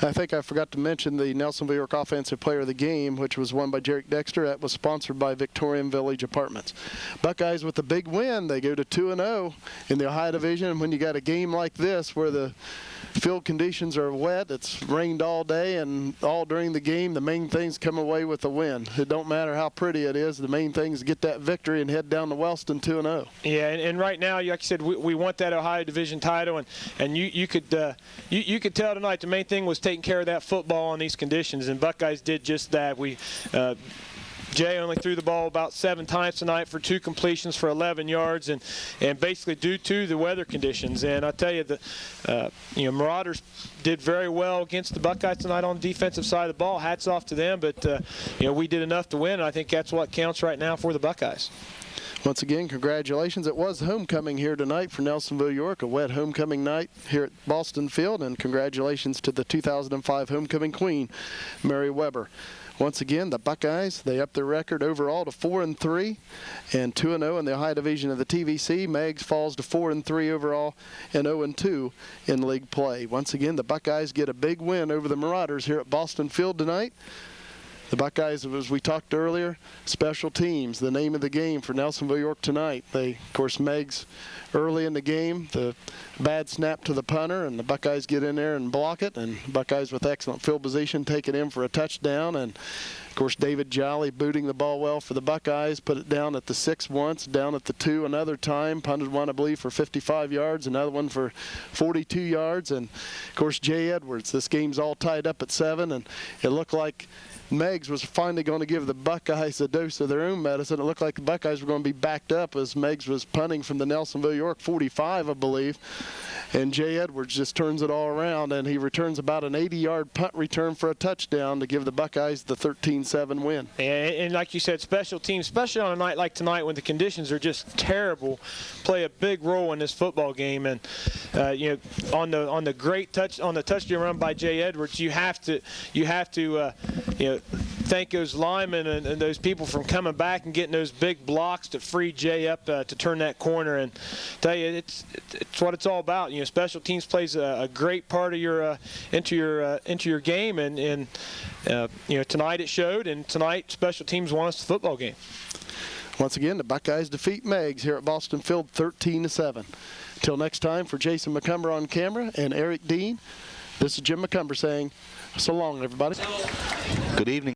I think I forgot to mention the Nelsonville York Offensive Player of the Game, which was won by Jarek Dexter. That was sponsored by Victorian Village Apartments. Buckeyes with a big win. They go to 2-0 in the Ohio Division. And when you got a game like this where the field conditions are wet, it's rained all day and all during the game, the main thing's come away with a win. It don't matter how pretty it is. The main thing is get that victory and head down to Wellston 2-0. Yeah, and right now, like you said, we want that Ohio Division title, and you could tell tonight the main thing was taking care of that football in these conditions, and Buckeyes did just that. Jay only threw the ball about 7 times tonight for 2 completions for 11 yards, and basically due to the weather conditions. And I tell you, the Marauders did very well against the Buckeyes tonight on the defensive side of the ball. Hats off to them, but we did enough to win, and I think that's what counts right now for the Buckeyes. Once again, congratulations. It was homecoming here tonight for Nelsonville York, a wet homecoming night here at Boston Field, and congratulations to the 2005 homecoming queen, Mary Weber. Once again, the Buckeyes, they upped their record overall to 4-3 and 2-0 in the Ohio Division of the TVC. Meigs falls to 4-3 overall and 0-2 in league play. Once again, the Buckeyes get a big win over the Marauders here at Boston Field tonight. The Buckeyes, as we talked earlier, special teams, the name of the game for Nelsonville York tonight. Of course, Meigs early in the game, the bad snap to the punter, and the Buckeyes get in there and block it, and Buckeyes with excellent field position take it in for a touchdown. And of course, David Jolly booting the ball well for the Buckeyes, put it down at the 6 once, down at the 2 another time, punted one, I believe, for 55 yards, another one for 42 yards. And of course, Jay Edwards, this game's all tied up at 7, and it looked like Meigs was finally going to give the Buckeyes a dose of their own medicine. It looked like the Buckeyes were going to be backed up as Meigs was punting from the Nelsonville York 45, I believe. And Jay Edwards just turns it all around, and he returns about an 80-yard punt return for a touchdown to give the Buckeyes the 13-7 win. And like you said, special teams, especially on a night like tonight when the conditions are just terrible, play a big role in this football game. And on the great touchdown run by Jay Edwards, you have to thank those linemen and those people from coming back and getting those big blocks to free Jay up to turn that corner. And tell you, it's what it's all about. Special teams plays a great part of your into your game, and tonight it showed, and tonight special teams won us the football game. Once again, the Buckeyes defeat Meigs here at Boston Field 13-7. Until next time, for Jason McCumber on camera and Eric Dean, this is Jim McCumber saying so long, everybody. Good evening.